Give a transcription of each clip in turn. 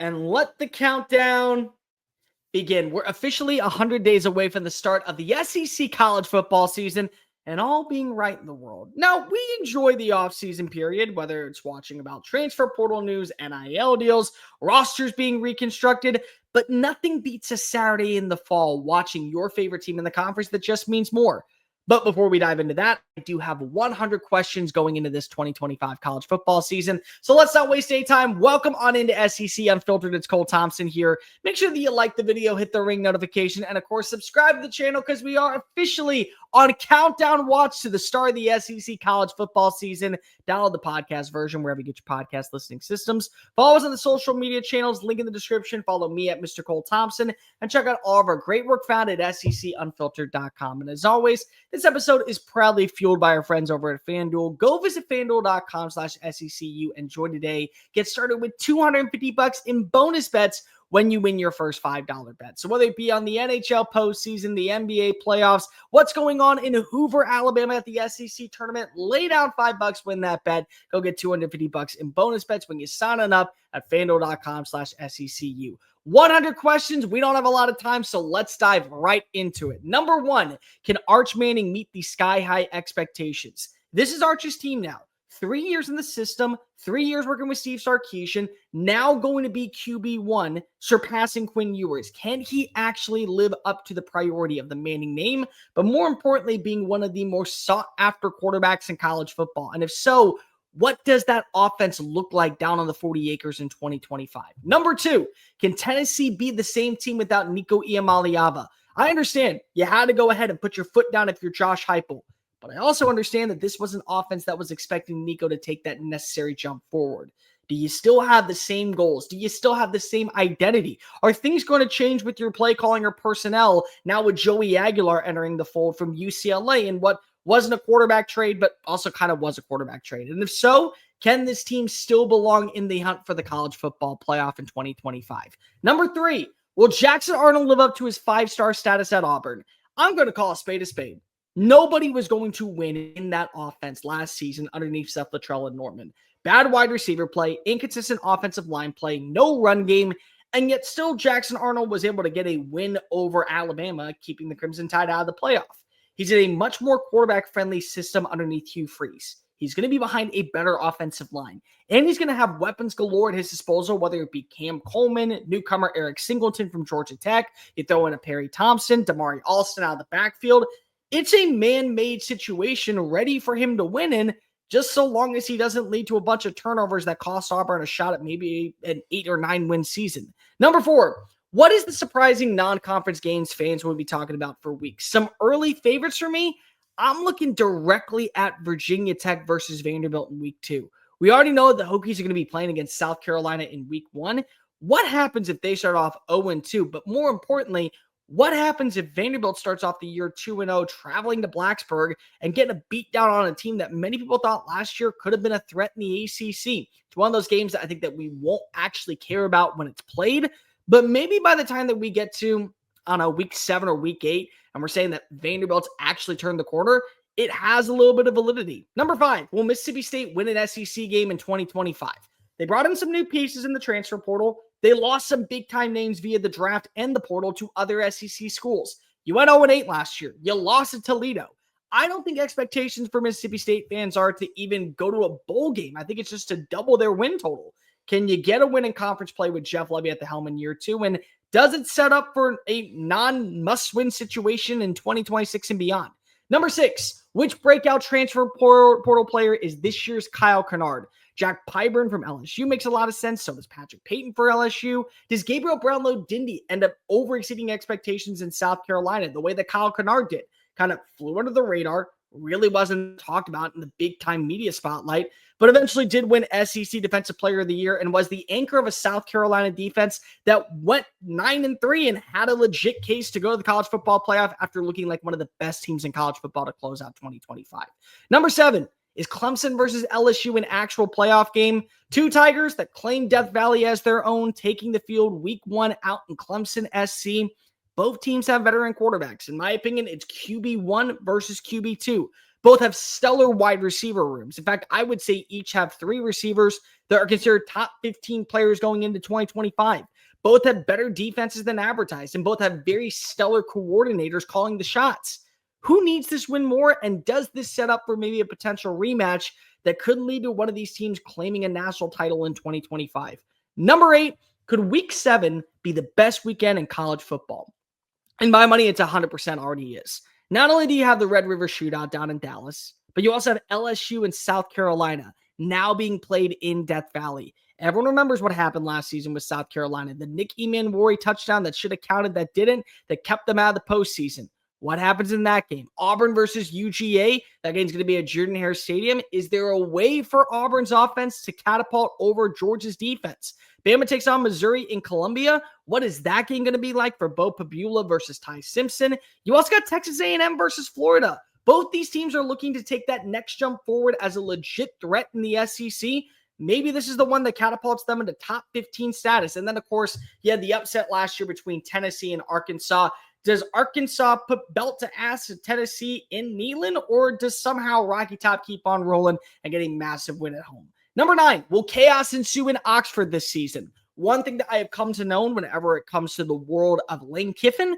and let the countdown begin. We're officially 100 days away from the start of the SEC college football season and all being right in the world. Now, we enjoy the offseason period, whether it's watching about transfer portal news, NIL deals, rosters being reconstructed, but nothing beats a Saturday in the fall watching your favorite team in the conference that just means more. But before we dive into that, I do have 100 questions going into this 2025 college football season. So let's not waste any time. Welcome on into SEC Unfiltered. It's Cole Thompson here. Make sure that you like the video, hit the ring notification, and of course, subscribe to the channel because we are officially on countdown watch to the start of the SEC college football season. Download the podcast version wherever you get your podcast listening systems. Follow us on the social media channels, link in the description. Follow me at Mr. Cole Thompson and check out all of our great work found at SECUnfiltered.com. And as always, this episode is proudly fueled by our friends over at FanDuel. Go visit FanDuel.com/SECU and join today. Get started with $250 in bonus bets when you win your first $5 bet. So whether it be on the NHL postseason, the NBA playoffs, what's going on in Hoover, Alabama at the SEC tournament, lay down $5, win that bet. Go get $250 in bonus bets when you sign up at FanDuel.com/SECU. 100 questions. We don't have a lot of time, so let's dive right into it. Number one, can Arch Manning meet the sky-high expectations? This is Arch's team now. 3 years in the system, 3 years working with Steve Sarkisian, now going to be QB1, surpassing Quinn Ewers. Can he actually live up to the priority of the Manning name, but more importantly, being one of the more sought-after quarterbacks in college football? And if so, what does that offense look like down on the 40 acres in 2025? Number two, can Tennessee be the same team without Nico Iamaleava? I understand you had to go ahead and put your foot down if you're Josh Heupel. But I also understand that this was an offense that was expecting Nico to take that necessary jump forward. Do you still have the same goals? Do you still have the same identity? Are things going to change with your play calling or personnel now with Joey Aguilar entering the fold from UCLA in what wasn't a quarterback trade, but also kind of was a quarterback trade? And if so, can this team still belong in the hunt for the college football playoff in 2025? Number three, will Jackson Arnold live up to his 5-star status at Auburn? I'm going to call a spade a spade. Nobody was going to win in that offense last season underneath Seth Luttrell and Norman. Bad wide receiver play, inconsistent offensive line play, no run game, and yet still Jackson Arnold was able to get a win over Alabama, keeping the Crimson Tide out of the playoff. He's in a much more quarterback-friendly system underneath Hugh Freeze. He's going to be behind a better offensive line, and he's going to have weapons galore at his disposal, whether it be Cam Coleman, newcomer Eric Singleton from Georgia Tech, you throw in a Perry Thompson, Damari Alston out of the backfield. It's a man-made situation ready for him to win in, just so long as he doesn't lead to a bunch of turnovers that cost Auburn a shot at maybe an 8 or 9 win season. Number four, what is the surprising non-conference games fans will be talking about for weeks? Some early favorites for me, I'm looking directly at Virginia Tech versus Vanderbilt in week 2. We already know the Hokies are going to be playing against South Carolina in week 1. What happens if they start off 0-2? But more importantly, what happens if Vanderbilt starts off the year 2-0, traveling to Blacksburg and getting a beat down on a team that many people thought last year could have been a threat in the ACC? It's one of those games that I think that we won't actually care about when it's played, but maybe by the time that we get to, I don't know, week 7 or week 8, and we're saying that Vanderbilt's actually turned the corner, it has a little bit of validity. Number 5, will Mississippi State win an SEC game in 2025? They brought in some new pieces in the transfer portal. They lost some big-time names via the draft and the portal to other SEC schools. You went 0-8 last year. You lost to Toledo. I don't think expectations for Mississippi State fans are to even go to a bowl game. I think it's just to double their win total. Can you get a win in conference play with Jeff Lebby at the helm in year 2? And does it set up for a non-must-win situation in 2026 and beyond? Number 6, which breakout transfer portal player is this year's Kyle Kennard? Jack Pyburn from LSU makes a lot of sense. So does Patrick Payton for LSU. Does Gabriel Brownlow-Dindy end up over-exceeding expectations in South Carolina the way that Kyle Kennard did? Kind of flew under the radar, really wasn't talked about in the big-time media spotlight, but eventually did win SEC Defensive Player of the Year and was the anchor of a South Carolina defense that went 9-3 and had a legit case to go to the college football playoff after looking like one of the best teams in college football to close out 2025. Number 7, is Clemson versus LSU an actual playoff game? 2 Tigers that claim Death Valley as their own, taking the field week 1 out in Clemson SC. Both teams have veteran quarterbacks. In my opinion, it's QB1 versus QB2. Both have stellar wide receiver rooms. In fact, I would say each have 3 receivers that are considered top 15 players going into 2025. Both have better defenses than advertised, and both have very stellar coordinators calling the shots. Who needs this win more, and does this set up for maybe a potential rematch that could lead to one of these teams claiming a national title in 2025? Number 8, could week 7 be the best weekend in college football? In my money, it's 100% already is. Not only do you have the Red River Shootout down in Dallas, but you also have LSU and South Carolina now being played in Death Valley. Everyone remembers what happened last season with South Carolina. The Nick Emmanwori touchdown that should have counted, that didn't, that kept them out of the postseason. What happens in that game? Auburn versus UGA. That game's going to be at Jordan-Hare Stadium. Is there a way for Auburn's offense to catapult over Georgia's defense? Bama takes on Missouri in Columbia. What is that game going to be like for Bo Pabula versus Ty Simpson? You also got Texas A&M versus Florida. Both these teams are looking to take that next jump forward as a legit threat in the SEC. Maybe this is the one that catapults them into top 15 status. And then, of course, you had the upset last year between Tennessee and Arkansas. Does Arkansas put belt to ass to Tennessee in Neyland, or does somehow Rocky Top keep on rolling and getting massive win at home? Number 9, will chaos ensue in Oxford this season? One thing that I have come to know whenever it comes to the world of Lane Kiffin,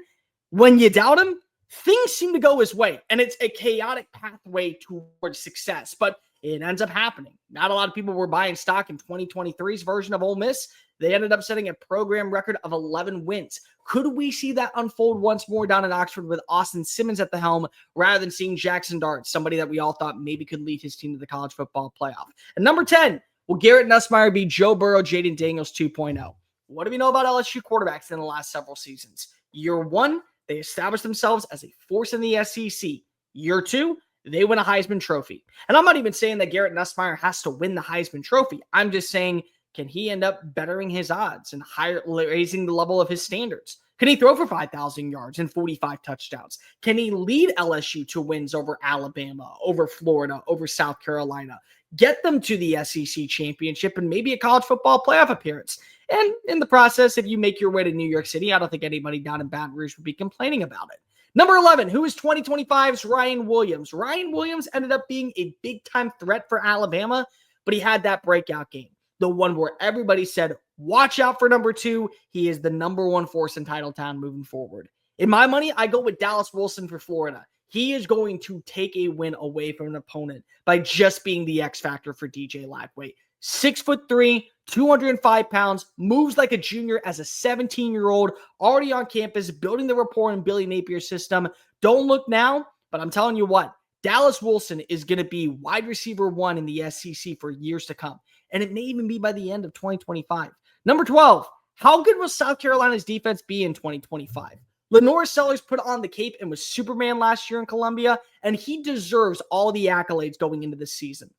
when you doubt him, things seem to go his way, and it's a chaotic pathway towards success, but it ends up happening. Not a lot of people were buying stock in 2023's version of Ole Miss. They ended up setting a program record of 11 wins. Could we see that unfold once more down in Oxford with Austin Simmons at the helm, rather than seeing Jackson Dart, somebody that we all thought maybe could lead his team to the college football playoff? And number 10, will Garrett Nussmeier be Joe Burrow, Jaden Daniels 2.0? What do we know about LSU quarterbacks in the last several seasons? Year 1, they established themselves as a force in the SEC. Year 2, they win a Heisman Trophy. And I'm not even saying that Garrett Nussmeier has to win the Heisman Trophy. I'm just saying, can he end up bettering his odds and raising the level of his standards? Can he throw for 5,000 yards and 45 touchdowns? Can he lead LSU to wins over Alabama, over Florida, over South Carolina? Get them to the SEC championship and maybe a college football playoff appearance. And in the process, if you make your way to New York City, I don't think anybody down in Baton Rouge would be complaining about it. Number 11, who is 2025's Ryan Williams? Ryan Williams ended up being a big-time threat for Alabama, but he had that breakout game. The one where everybody said, watch out for number 2. He is the number 1 force in Titletown moving forward. In my money, I go with Dallas Wilson for Florida. He is going to take a win away from an opponent by just being the X factor for DJ Lagway. 6'3", 205 pounds, moves like a junior as a 17-year-old, already on campus, building the rapport in Billy Napier's system. Don't look now, but I'm telling you what, Dallas Wilson is going to be wide receiver 1 in the SEC for years to come. And it may even be by the end of 2025. Number 12, how good will South Carolina's defense be in 2025? Lenore Sellers put on the cape and was Superman last year in Columbia, and he deserves all the accolades going into this season.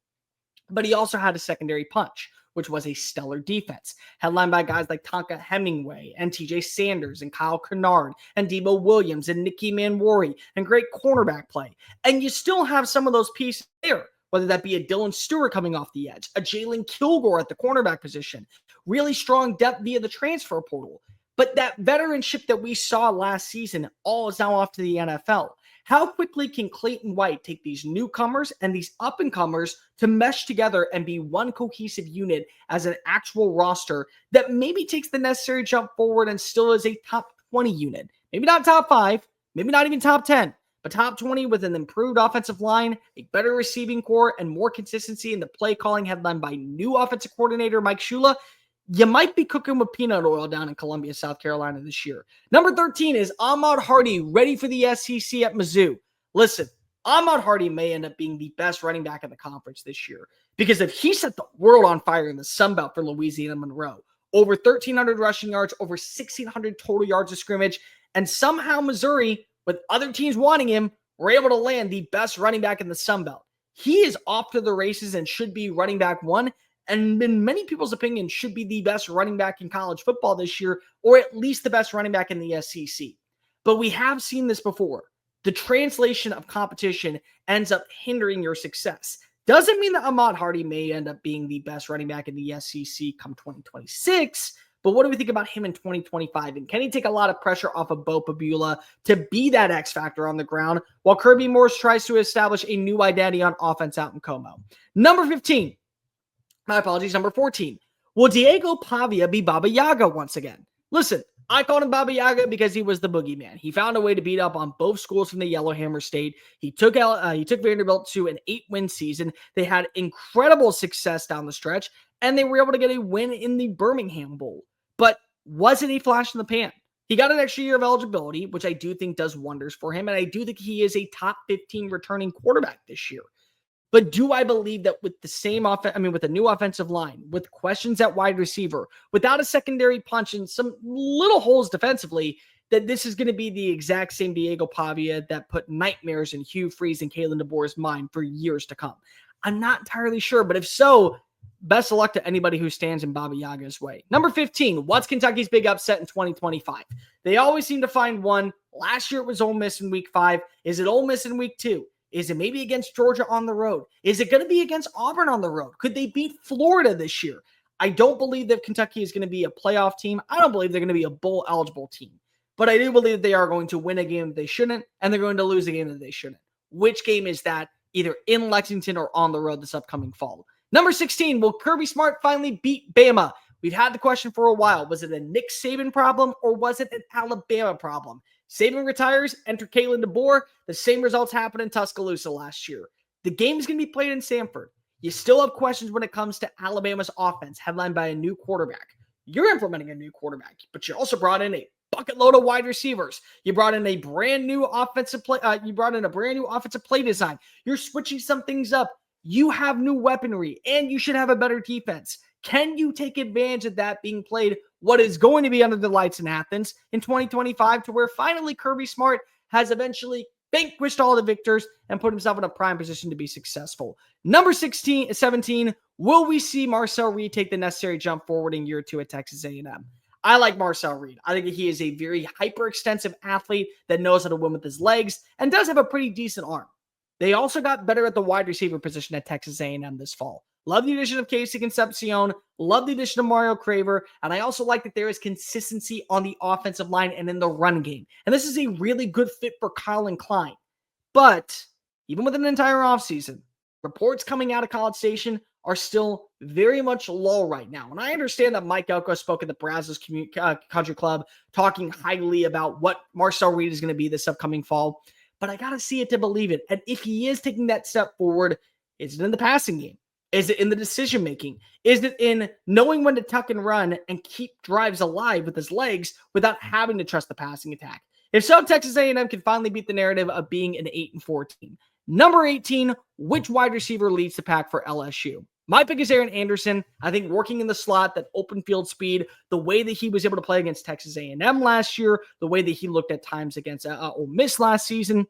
But he also had a secondary punch, which was a stellar defense, headlined by guys like Tonka Hemingway and TJ Sanders and Kyle Kennard and Debo Williams and Nick Emmanwori and great cornerback play. And you still have some of those pieces there, whether that be a Dylan Stewart coming off the edge, a Jalen Kilgore at the cornerback position, really strong depth via the transfer portal. But that veteranship that we saw last season all is now off to the NFL. How quickly can Clayton White take these newcomers and these up-and-comers to mesh together and be one cohesive unit as an actual roster that maybe takes the necessary jump forward and still is a top 20 unit? Maybe not top 5, maybe not even top 10, but top 20 with an improved offensive line, a better receiving core, and more consistency in the play calling headlined by new offensive coordinator Mike Shula. You might be cooking with peanut oil down in Columbia, South Carolina this year. Number 13 is Ahmad Hardy, ready for the SEC at Mizzou. Listen, Ahmad Hardy may end up being the best running back in the conference this year, because if he set the world on fire in the Sun Belt for Louisiana Monroe, over 1,300 rushing yards, over 1,600 total yards of scrimmage, and somehow Missouri, with other teams wanting him, were able to land the best running back in the Sun Belt. He is off to the races and should be running back 1. And in many people's opinion, should be the best running back in college football this year, or at least the best running back in the SEC. But we have seen this before. The translation of competition ends up hindering your success. Doesn't mean that Ahmad Hardy may end up being the best running back in the SEC come 2026, But what do we think about him in 2025? And can he take a lot of pressure off of Bo Pabula to be that X factor on the ground while Kirby Morris tries to establish a new identity on offense out in Como? Number 15. My apologies. Number 14. Will Diego Pavia be Baba Yaga once again? Listen, I called him Baba Yaga because he was the boogeyman. He found a way to beat up on both schools from the Yellowhammer State. He took Vanderbilt to an 8-win season. They had incredible success down the stretch, and they were able to get a win in the Birmingham Bowl. But was it a flash in the pan? He got an extra year of eligibility, which I do think does wonders for him, and I do think he is a top 15 returning quarterback this year. But do I believe that with the same with a new offensive line, with questions at wide receiver, without a secondary punch and some little holes defensively, that this is going to be the exact same Diego Pavia that put nightmares in Hugh Freeze and Kalen DeBoer's mind for years to come? I'm not entirely sure, but if so, best of luck to anybody who stands in Baba Yaga's way. Number 15, what's Kentucky's big upset in 2025? They always seem to find one. Last year it was Ole Miss in week 5. Is it Ole Miss in week 2? Is it maybe against Georgia on the road? Is it going to be against Auburn on the road? Could they beat Florida this year? I don't believe that Kentucky is going to be a playoff team. I don't believe they're going to be a bowl-eligible team. But I do believe that they are going to win a game that they shouldn't, and they're going to lose a game that they shouldn't. Which game is that? Either in Lexington or on the road this upcoming fall. Number 16, will Kirby Smart finally beat Bama? We've had the question for a while. Was it a Nick Saban problem or was it an Alabama problem? Saban retires, enter Kalen DeBoer. The same results happened in Tuscaloosa last year. The game is going to be played in Sanford. You still have questions when it comes to Alabama's offense, headlined by a new quarterback. You're implementing a new quarterback, but you also brought in a bucket load of wide receivers. You brought in a brand new offensive play. Offensive play design. You're switching some things up. You have new weaponry, and you should have a better defense. Can you take advantage of that being played what is going to be under the lights in Athens in 2025 to where finally Kirby Smart has eventually vanquished all the victors and put himself in a prime position to be successful? Number 17, will we see Marcel Reed take the necessary jump forward in year 2 at Texas A&M? I like Marcel Reed. I think he is a very hyper-extensive athlete that knows how to win with his legs and does have a pretty decent arm. They also got better at the wide receiver position at Texas A&M this fall. Love the addition of Casey Concepcion. Love the addition of Mario Craver. And I also like that there is consistency on the offensive line and in the run game. And this is a really good fit for Colin Klein. But even with an entire offseason, reports coming out of College Station are still very much low right now. And I understand that Mike Elko spoke at the Brazos Country Club talking highly about what Marcel Reed is going to be this upcoming fall. But I got to see it to believe it. And if he is taking that step forward, is it in the passing game? Is it in the decision-making? Is it in knowing when to tuck and run and keep drives alive with his legs without having to trust the passing attack? If so, Texas A&M can finally beat the narrative of being an 8-4 team. Number 18, which wide receiver leads the pack for LSU? My pick is Aaron Anderson. I think working in the slot, that open field speed, the way that he was able to play against Texas A&M last year, the way that he looked at times against Ole Miss last season.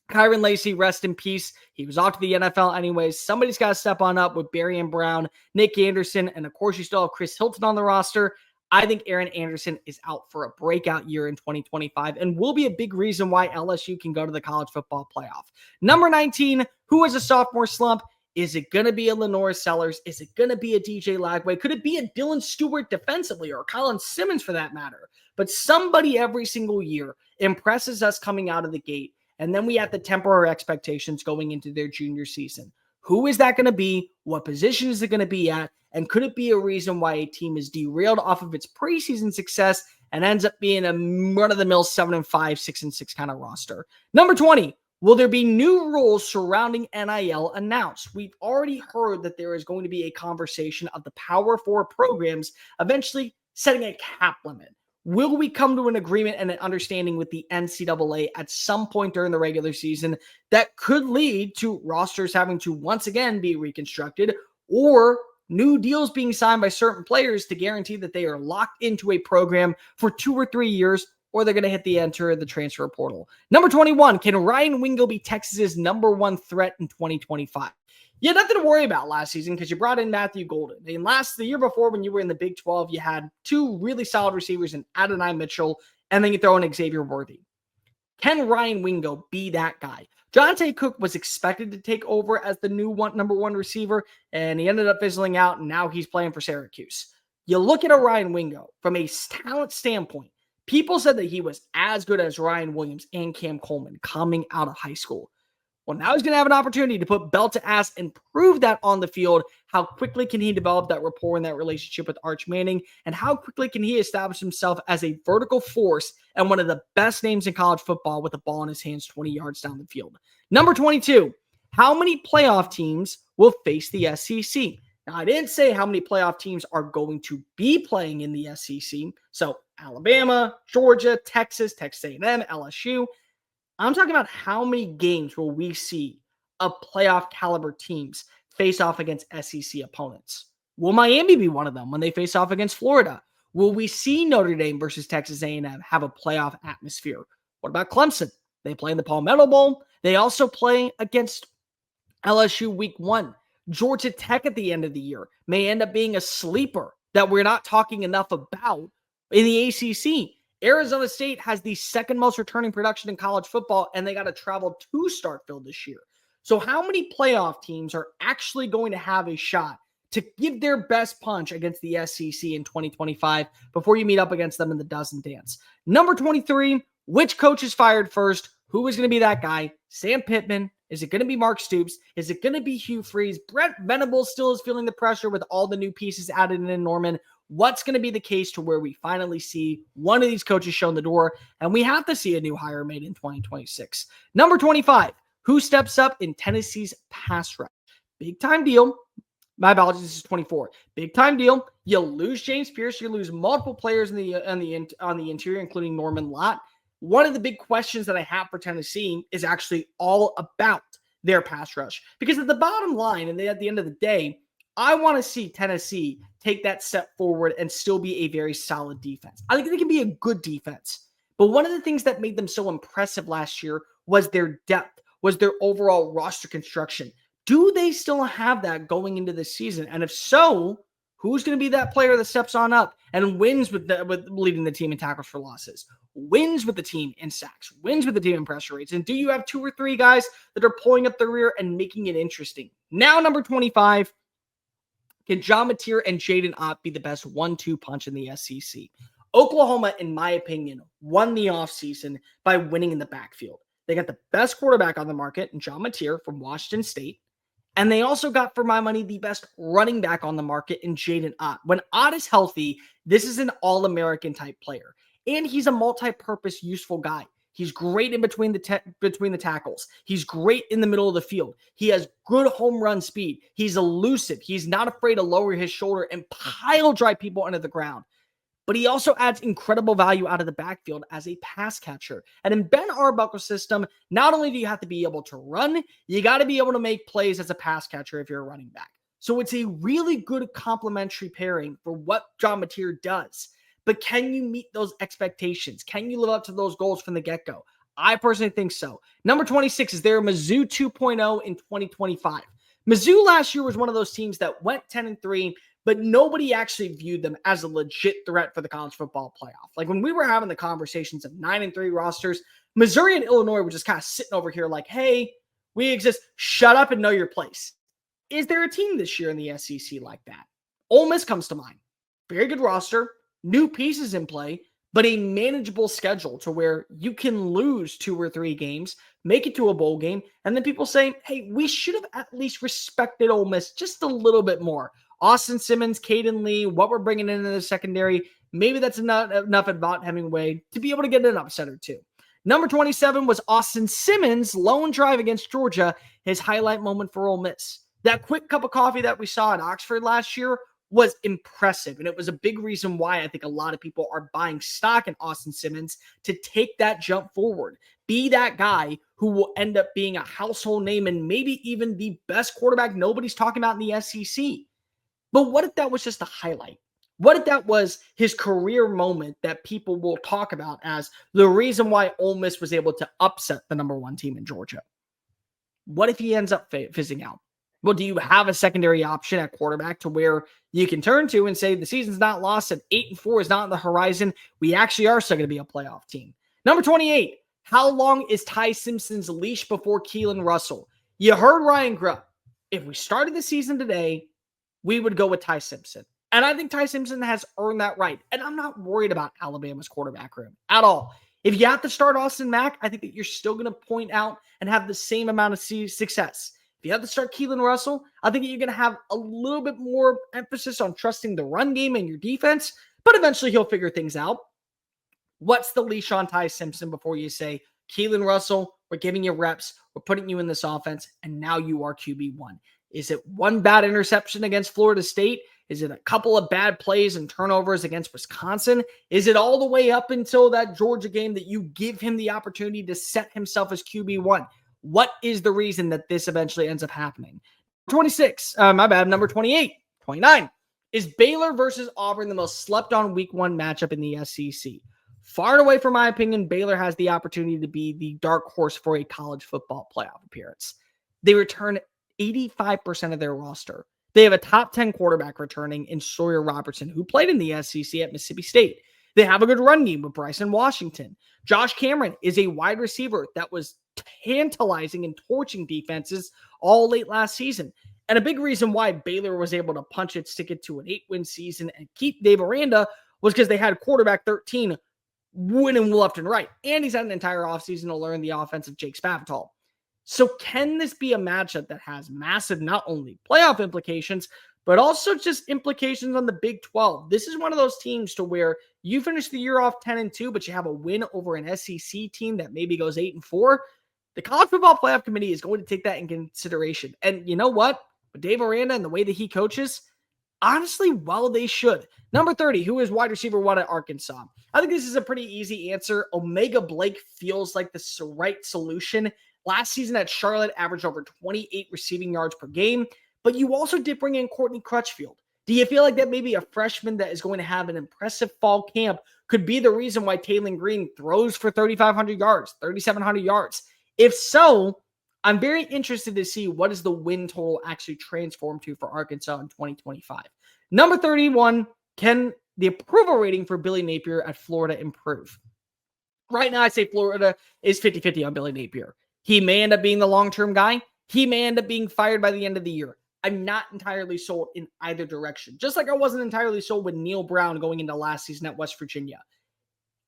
Kyron Lacey, rest in peace. He was off to the NFL anyways. Somebody's got to step on up with Barian Brown, Nick Anderson, and of course you still have Chris Hilton on the roster. I think Aaron Anderson is out for a breakout year in 2025 and will be a big reason why LSU can go to the college football playoff. Number 19, who has a sophomore slump? Is it going to be a Lenore Sellers? Is it going to be a DJ Lagway? Could it be a Dylan Stewart defensively or Colin Simmons for that matter? But somebody every single year impresses us coming out of the gate. And then we have to temper our expectations going into their junior season. Who is that going to be? What position is it going to be at? And could it be a reason why a team is derailed off of its preseason success and ends up being a run-of-the-mill 7-5, 6-6 kind of roster? Number 20, will there be new rules surrounding NIL announced? We've already heard that there is going to be a conversation of the Power 4 programs eventually setting a cap limit. Will we come to an agreement and an understanding with the NCAA at some point during the regular season that could lead to rosters having to once again be reconstructed or new deals being signed by certain players to guarantee that they are locked into a program for 2 or 3 years, or they're going to hit the transfer portal? Number 21, can Ryan Wingo be Texas's number 1 threat in 2025? You had nothing to worry about last season because you brought in Matthew Golden. And the year before when you were in the Big 12, you had 2 really solid receivers in Adonai Mitchell, and then you throw in Xavier Worthy. Can Ryan Wingo be that guy? Jonte Cook was expected to take over as the new number 1 receiver, and he ended up fizzling out, and now he's playing for Syracuse. You look at a Ryan Wingo from a talent standpoint. People said that he was as good as Ryan Williams and Cam Coleman coming out of high school. Well, now he's going to have an opportunity to put belt to ass and prove that on the field. How quickly can he develop that rapport and that relationship with Arch Manning? And how quickly can he establish himself as a vertical force and one of the best names in college football with the ball in his hands 20 yards down the field? Number 22, how many playoff teams will face the SEC? Now, I didn't say how many playoff teams are going to be playing in the SEC. So Alabama, Georgia, Texas, Texas A&M, LSU. I'm talking about how many games will we see of playoff caliber teams face off against SEC opponents? Will Miami be one of them when they face off against Florida? Will we see Notre Dame versus Texas A&M have a playoff atmosphere? What about Clemson? They play in the Palmetto Bowl. They also play against LSU week 1. Georgia Tech at the end of the year may end up being a sleeper that we're not talking enough about in the ACC. Arizona State has the second most returning production in college football, and they got to travel to Starkville this year. So how many playoff teams are actually going to have a shot to give their best punch against the SEC in 2025 before you meet up against them in the dozen dance? Number 23, which coach is fired first? Who is going to be that guy? Sam Pittman? Is it going to be Mark Stoops? Is it going to be Hugh Freeze? Brent Venables still is feeling the pressure with all the new pieces added in Norman. What's going to be the case to where we finally see one of these coaches shown the door and we have to see a new hire made in 2026? Number 25, who steps up in Tennessee's pass rush? Big time deal. My apologies, this is 24. Big time deal. You lose James Pierce. You lose multiple players on the interior, including Norman Lott. One of the big questions that I have for Tennessee is actually all about their pass rush. Because at the bottom line, and at the end of the day, I want to see Tennessee take that step forward and still be a very solid defense. I think they can be a good defense. But one of the things that made them so impressive last year was their depth, was their overall roster construction. Do they still have that going into this season? And if so, who's going to be that player that steps on up and wins with leading the team in tackles for losses, wins with the team in sacks, wins with the team in pressure rates? And do you have 2 or 3 guys that are pulling up the rear and making it interesting? Now, number 25, can John Mateer and Jaden Ott be the best 1-2 punch in the SEC? Oklahoma, in my opinion, won the offseason by winning in the backfield. They got the best quarterback on the market in John Mateer from Washington State. And they also got, for my money, the best running back on the market in Jaden Ott. When Ott is healthy, this is an all-American type player. And he's a multi-purpose, useful guy. He's great in between the tackles. He's great in the middle of the field. He has good home run speed. He's elusive. He's not afraid to lower his shoulder and pile drive people under the ground. But he also adds incredible value out of the backfield as a pass catcher. And in Ben Arbuckle's system, not only do you have to be able to run, you got to be able to make plays as a pass catcher if you're a running back. So it's a really good complementary pairing for what John Mateer does. But can you meet those expectations? Can you live up to those goals from the get-go? I personally think so. Number 26, is there a Mizzou 2.0 in 2025? Mizzou last year was one of those teams that went 10-3, but nobody actually viewed them as a legit threat for the college football playoff. Like when we were having the conversations of 9-3 rosters, Missouri and Illinois were just kind of sitting over here like, hey, we exist. Shut up and know your place. Is there a team this year in the SEC like that? Ole Miss comes to mind. Very good roster. New pieces in play, but a manageable schedule to where you can lose 2 or 3 games, make it to a bowl game, and then people say, hey, we should have at least respected Ole Miss just a little bit more. Austin Simmons, Caden Lee, what we're bringing into the secondary, maybe that's not enough about Hemingway to be able to get an upset or 2. Number 27 was Austin Simmons' lone drive against Georgia, his highlight moment for Ole Miss. That quick cup of coffee that we saw at Oxford last year was impressive. And it was a big reason why I think a lot of people are buying stock in Austin Simmons to take that jump forward. Be that guy who will end up being a household name and maybe even the best quarterback nobody's talking about in the SEC. But what if that was just a highlight? What if that was his career moment that people will talk about as the reason why Ole Miss was able to upset the number 1 team in Georgia? What if he ends up fizzing out? Well, do you have a secondary option at quarterback to where you can turn to and say the season's not lost and 8-4 is not on the horizon? We actually are still going to be a playoff team. Number 28, how long is Ty Simpson's leash before Keelan Russell? You heard Ryan Grubb. If we started the season today, we would go with Ty Simpson. And I think Ty Simpson has earned that right. And I'm not worried about Alabama's quarterback room at all. If you have to start Austin Mack, I think that you're still going to point out and have the same amount of success. If you have to start Keelan Russell, I think you're going to have a little bit more emphasis on trusting the run game and your defense, but eventually he'll figure things out. What's the leash on Ty Simpson before you say, Keelan Russell, we're giving you reps, we're putting you in this offense, and now you are QB1? Is it one bad interception against Florida State? Is it a couple of bad plays and turnovers against Wisconsin? Is it all the way up until that Georgia game that you give him the opportunity to set himself as QB1? What is the reason that this eventually ends up happening? 26, number 28, 29. Is Baylor versus Auburn the most slept on week one matchup in the SEC? Far and away, from my opinion, Baylor has the opportunity to be the dark horse for a college football playoff appearance. They return 85% of their roster. They have a top 10 quarterback returning in Sawyer Robertson, who played in the SEC at Mississippi State. They have a good run game with Bryson Washington. Josh Cameron is a wide receiver that was tantalizing and torching defenses all late last season. And a big reason why Baylor was able to punch its ticket to an 8-win season and keep Dave Aranda was because they had quarterback 13 winning left and right. And he's had an entire offseason to learn the offense of Jake Spavital. So can this be a matchup that has massive, not only playoff implications, but also just implications on the Big 12? This is one of those teams to where you finish the year off 10-2, but you have a win over an SEC team that maybe goes 8-4. The College Football Playoff Committee is going to take that in consideration. And you know what? With Dave Aranda and the way that he coaches, honestly, well, they should. Number 30, who is wide receiver 1 at Arkansas? I think this is a pretty easy answer. Omega Blake feels like the right solution. Last season at Charlotte, averaged over 28 receiving yards per game, but you also did bring in Courtney Crutchfield. Do you feel like that maybe a freshman that is going to have an impressive fall camp could be the reason why Taylon Green throws for 3,500 yards, 3,700 yards? If so, I'm very interested to see what does the win total actually transform to for Arkansas in 2025. Number 31, can the approval rating for Billy Napier at Florida improve? Right now, I say Florida is 50-50 on Billy Napier. He may end up being the long-term guy. He may end up being fired by the end of the year. I'm not entirely sold in either direction. Just like I wasn't entirely sold with Neil Brown going into last season at West Virginia.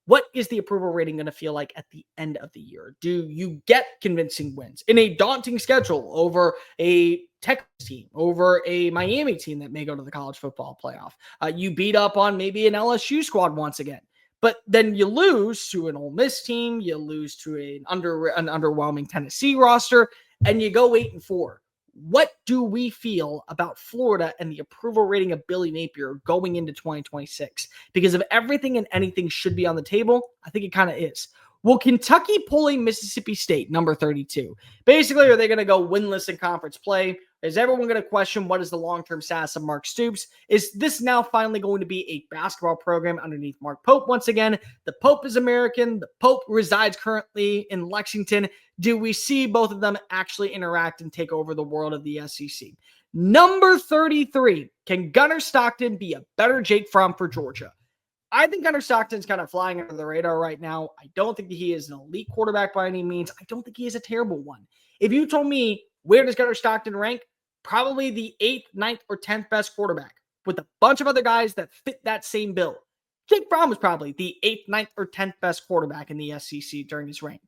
What is the approval rating going to feel like at the end of the year? Do you get convincing wins in a daunting schedule over a Texas team, over a Miami team that may go to the college football playoff? You beat up on maybe an LSU squad once again. But then you lose to an Ole Miss team, you lose to an underwhelming Tennessee roster, and you go 8-4. What do we feel about Florida and the approval rating of Billy Napier going into 2026? Because if everything and anything should be on the table, I think it kind of is. Will Kentucky pull a Mississippi State, number 32? Basically, are they going to go winless in conference play? Is everyone going to question what is the long-term status of Mark Stoops? Is this now finally going to be a basketball program underneath Mark Pope once again? The Pope is American. The Pope resides currently in Lexington. Do we see both of them actually interact and take over the world of the SEC? Number 33, can Gunnar Stockton be a better Jake Fromm for Georgia? I think Gunnar Stockton's kind of flying under the radar right now. I don't think that he is an elite quarterback by any means. I don't think he is a terrible one. If you told me, where does Gunnar Stockton rank? Probably the 8th, 9th, or 10th best quarterback with a bunch of other guys that fit that same bill. Jake Fromm was probably the 8th, 9th, or 10th best quarterback in the SEC during his reign.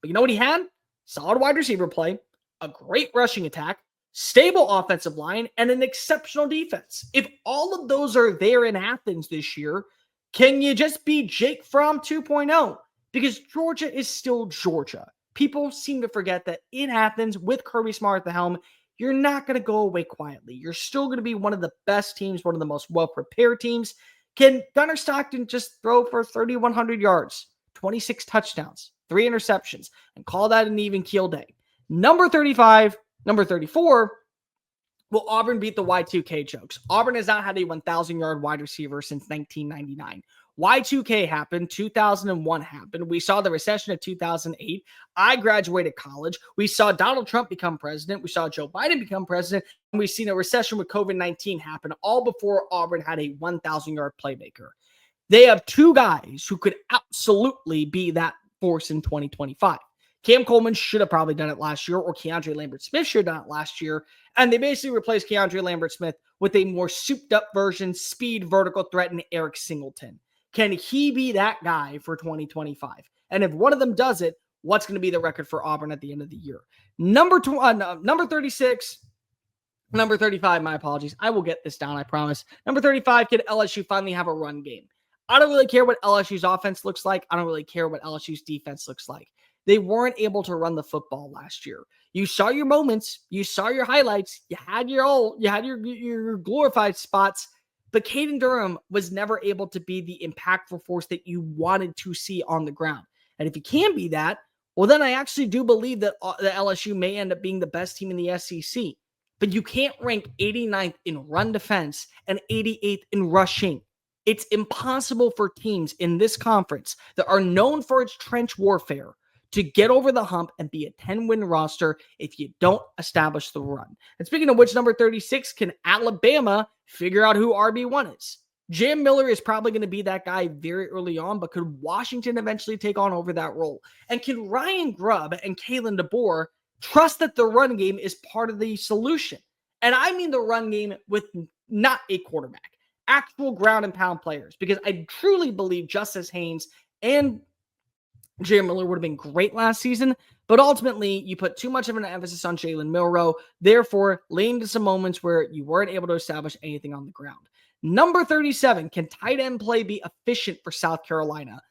But you know what he had? Solid wide receiver play, a great rushing attack, stable offensive line, and an exceptional defense. If all of those are there in Athens this year, can you just be Jake Fromm 2.0? Because Georgia is still Georgia. People seem to forget that in Athens, with Kirby Smart at the helm, you're not going to go away quietly. You're still going to be one of the best teams, one of the most well-prepared teams. Can Gunnar Stockton just throw for 3,100 yards, 26 touchdowns, 3 interceptions, and call that an even keel day? Number 35, number 34, will Auburn beat the Y2K jokes? Auburn has not had a 1,000-yard wide receiver since 1999. Y2K happened, 2001 happened. We saw the recession of 2008. I graduated college. We saw Donald Trump become president. We saw Joe Biden become president. And we've seen a recession with COVID-19 happen, all before Auburn had a 1,000-yard playmaker. They have 2 guys who could absolutely be that force in 2025. Cam Coleman should have probably done it last year, or Keandre Lambert-Smith should have done it last year. And they basically replaced Keandre Lambert-Smith with a more souped-up version, speed, vertical threat, and Eric Singleton. Can he be that guy for 2025? And if one of them does it, what's going to be the record for Auburn at the end of the year? Number 36, number 35, my apologies. I will get this down, I promise. Number 35, can LSU finally have a run game? I don't really care what LSU's offense looks like. I don't really care what LSU's defense looks like. They weren't able to run the football last year. You saw your moments. You saw your highlights. You had your glorified spots. But Caden Durham was never able to be the impactful force that you wanted to see on the ground. And if you can be that, well, then I actually do believe that the LSU may end up being the best team in the SEC. But you can't rank 89th in run defense and 88th in rushing. It's impossible for teams in this conference that are known for its trench warfare to get over the hump and be a 10-win roster if you don't establish the run. And speaking of which, number 36, can Alabama figure out who RB1 is? Jam Miller is probably going to be that guy very early on, but could Washington eventually take on over that role? And can Ryan Grubb and Kalen DeBoer trust that the run game is part of the solution? And I mean the run game with not a quarterback, actual ground and pound players, because I truly believe Justice Haynes and Jam Miller would have been great last season, but ultimately you put too much of an emphasis on Jalen Milroe, therefore leading to some moments where you weren't able to establish anything on the ground. Number 37, can tight end play be efficient for South Carolina?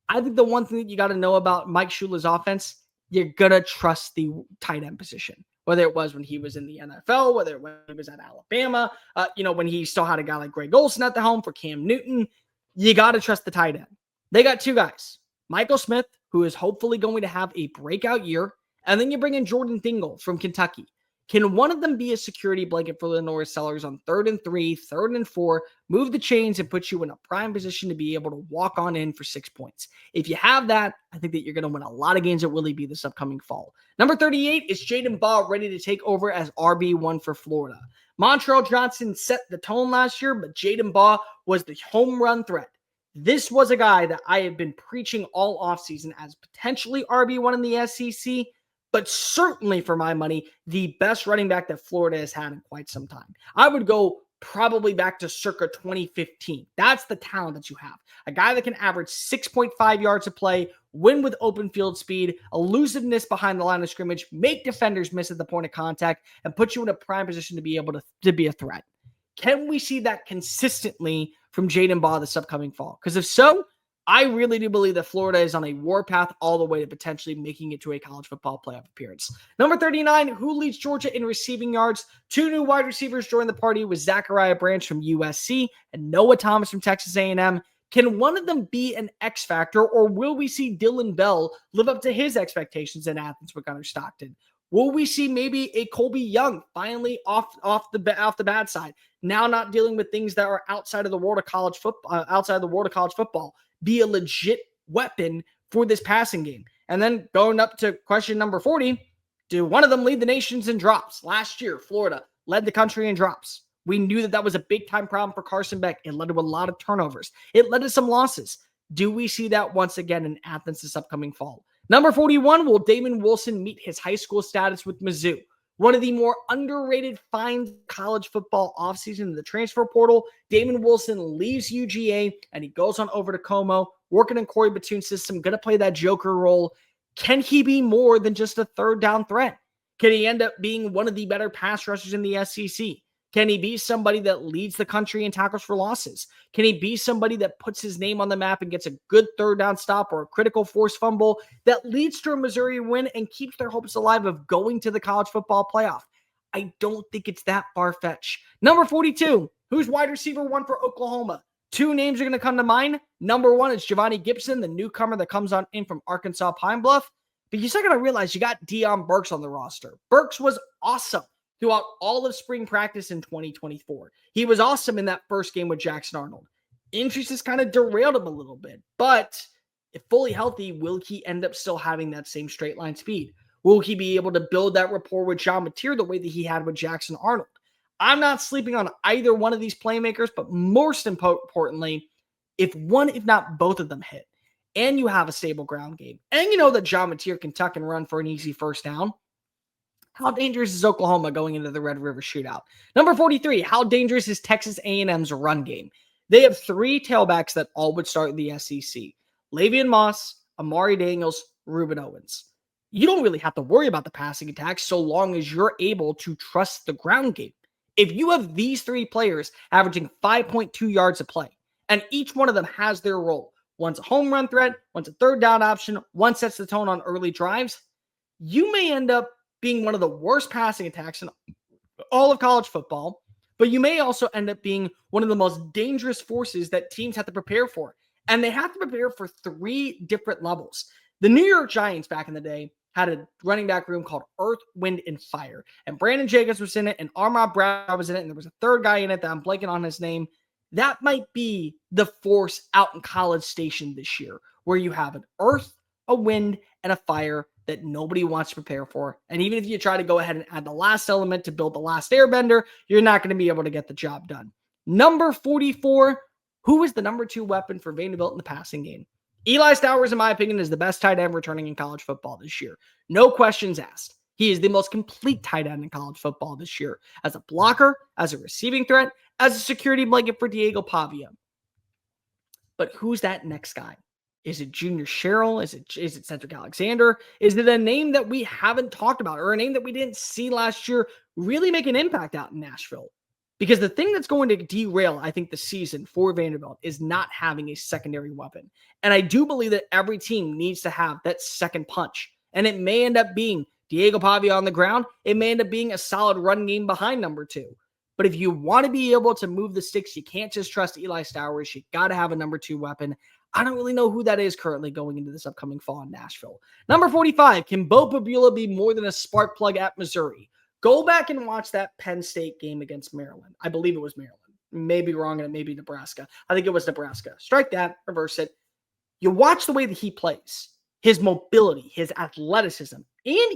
I think the one thing that you got to know about Mike Shula's offense, you're going to trust the tight end position, whether it was when he was in the NFL, whether when he was at Alabama, when he still had a guy like Greg Olsen at the helm for Cam Newton. You got to trust the tight end. They got two guys, Michael Smith, who is hopefully going to have a breakout year, and then you bring in Jordan Dingle from Kentucky. Can one of them be a security blanket for the Norris Sellers on 3rd and 3, 3rd and 4, move the chains and put you in a prime position to be able to walk on in for 6 points? If you have that, I think that you're going to win a lot of games at Willie B this upcoming fall. Number 38, is Jaden Baugh ready to take over as RB1 for Florida? Montrell Johnson set the tone last year, but Jaden Baugh was the home run threat. This was a guy that I have been preaching all offseason as potentially RB1 in the SEC, but certainly for my money, the best running back that Florida has had in quite some time. I would go probably back to circa 2015. That's the talent that you have. A guy that can average 6.5 yards a play, win with open field speed, elusiveness behind the line of scrimmage, make defenders miss at the point of contact, and put you in a prime position to be able to be a threat. Can we see that consistently from Jaden Baugh this upcoming fall? Because if so, I really do believe that Florida is on a warpath all the way to potentially making it to a college football playoff appearance. Number 39, who leads Georgia in receiving yards? 2 new wide receivers joined the party with Zachariah Branch from USC and Noah Thomas from Texas A&M. Can one of them be an X factor, or will we see Dylan Bell live up to his expectations in Athens with Gunnar Stockton? Will we see maybe a Colby Young finally off the bad side, now not dealing with things that are outside of the world of college football, be a legit weapon for this passing game? And then going up to question number 40, do one of them lead the nations in drops? Last year, Florida led the country in drops. We knew that was a big-time problem for Carson Beck. It led to a lot of turnovers. It led to some losses. Do we see that once again in Athens this upcoming fall? Number 41, will Damon Wilson meet his high school status with Mizzou? One of the more underrated finds college football offseason in the transfer portal. Damon Wilson leaves UGA and he goes on over to Como, working in Corey Batoon's system, going to play that joker role. Can he be more than just a third down threat? Can he end up being one of the better pass rushers in the SEC? Can he be somebody that leads the country in tackles for losses? Can he be somebody that puts his name on the map and gets a good third down stop or a critical force fumble that leads to a Missouri win and keeps their hopes alive of going to the college football playoff? I don't think it's that far-fetched. Number 42, who's wide receiver 1 for Oklahoma? 2 names are going to come to mind. Number 1 is Giovanni Gibson, the newcomer that comes on in from Arkansas Pine Bluff. But you still got to realize you got Deion Burks on the roster. Burks was awesome throughout all of spring practice in 2024. He was awesome in that first game with Jackson Arnold. Injuries has kind of derailed him a little bit, but if fully healthy, will he end up still having that same straight line speed? Will he be able to build that rapport with John Mateer the way that he had with Jackson Arnold? I'm not sleeping on either one of these playmakers, but most importantly, if one, if not both of them hit, and you have a stable ground game, and you know that John Mateer can tuck and run for an easy first down, how dangerous is Oklahoma going into the Red River Shootout? Number 43, how dangerous is Texas A&M's run game? They have 3 tailbacks that all would start in the SEC. Lavian Moss, Amari Daniels, Reuben Owens. You don't really have to worry about the passing attack so long as you're able to trust the ground game. If you have these 3 players averaging 5.2 yards a play, and each one of them has their role, one's a home run threat, one's a third down option, one sets the tone on early drives, you may end up being one of the worst passing attacks in all of college football, but you may also end up being one of the most dangerous forces that teams have to prepare for. And they have to prepare for 3 different levels. The New York Giants back in the day had a running back room called Earth, Wind, and Fire. And Brandon Jacobs was in it, and Armand Brown was in it, and there was a third guy in it that I'm blanking on his name. That might be the force out in College Station this year, where you have an earth, a wind, and a fire that nobody wants to prepare for. And even if you try to go ahead and add the last element to build the last airbender, you're not going to be able to get the job done. Number 44, who is the number 2 weapon for Vanderbilt in the passing game? Eli Stowers, in my opinion, is the best tight end returning in college football this year. No questions asked. He is the most complete tight end in college football this year, as a blocker, as a receiving threat, as a security blanket for Diego Pavia. But who's that next guy? Is it Junior Sherrill? Is it Cedric Alexander? Is it a name that we haven't talked about, or a name that we didn't see last year really make an impact out in Nashville? Because the thing that's going to derail, I think, the season for Vanderbilt is not having a secondary weapon. And I do believe that every team needs to have that second punch. And it may end up being Diego Pavia on the ground. It may end up being a solid run game behind number 2. But if you want to be able to move the sticks, you can't just trust Eli Stowers. You got to have a number 2 weapon. I don't really know who that is currently going into this upcoming fall in Nashville. Number 45, can Bo Pabula be more than a spark plug at Missouri? Go back and watch that Penn State game against Maryland. I believe it was Maryland. Maybe wrong, and it may be Nebraska. I think it was Nebraska. Strike that, reverse it. You watch the way that he plays, his mobility, his athleticism, and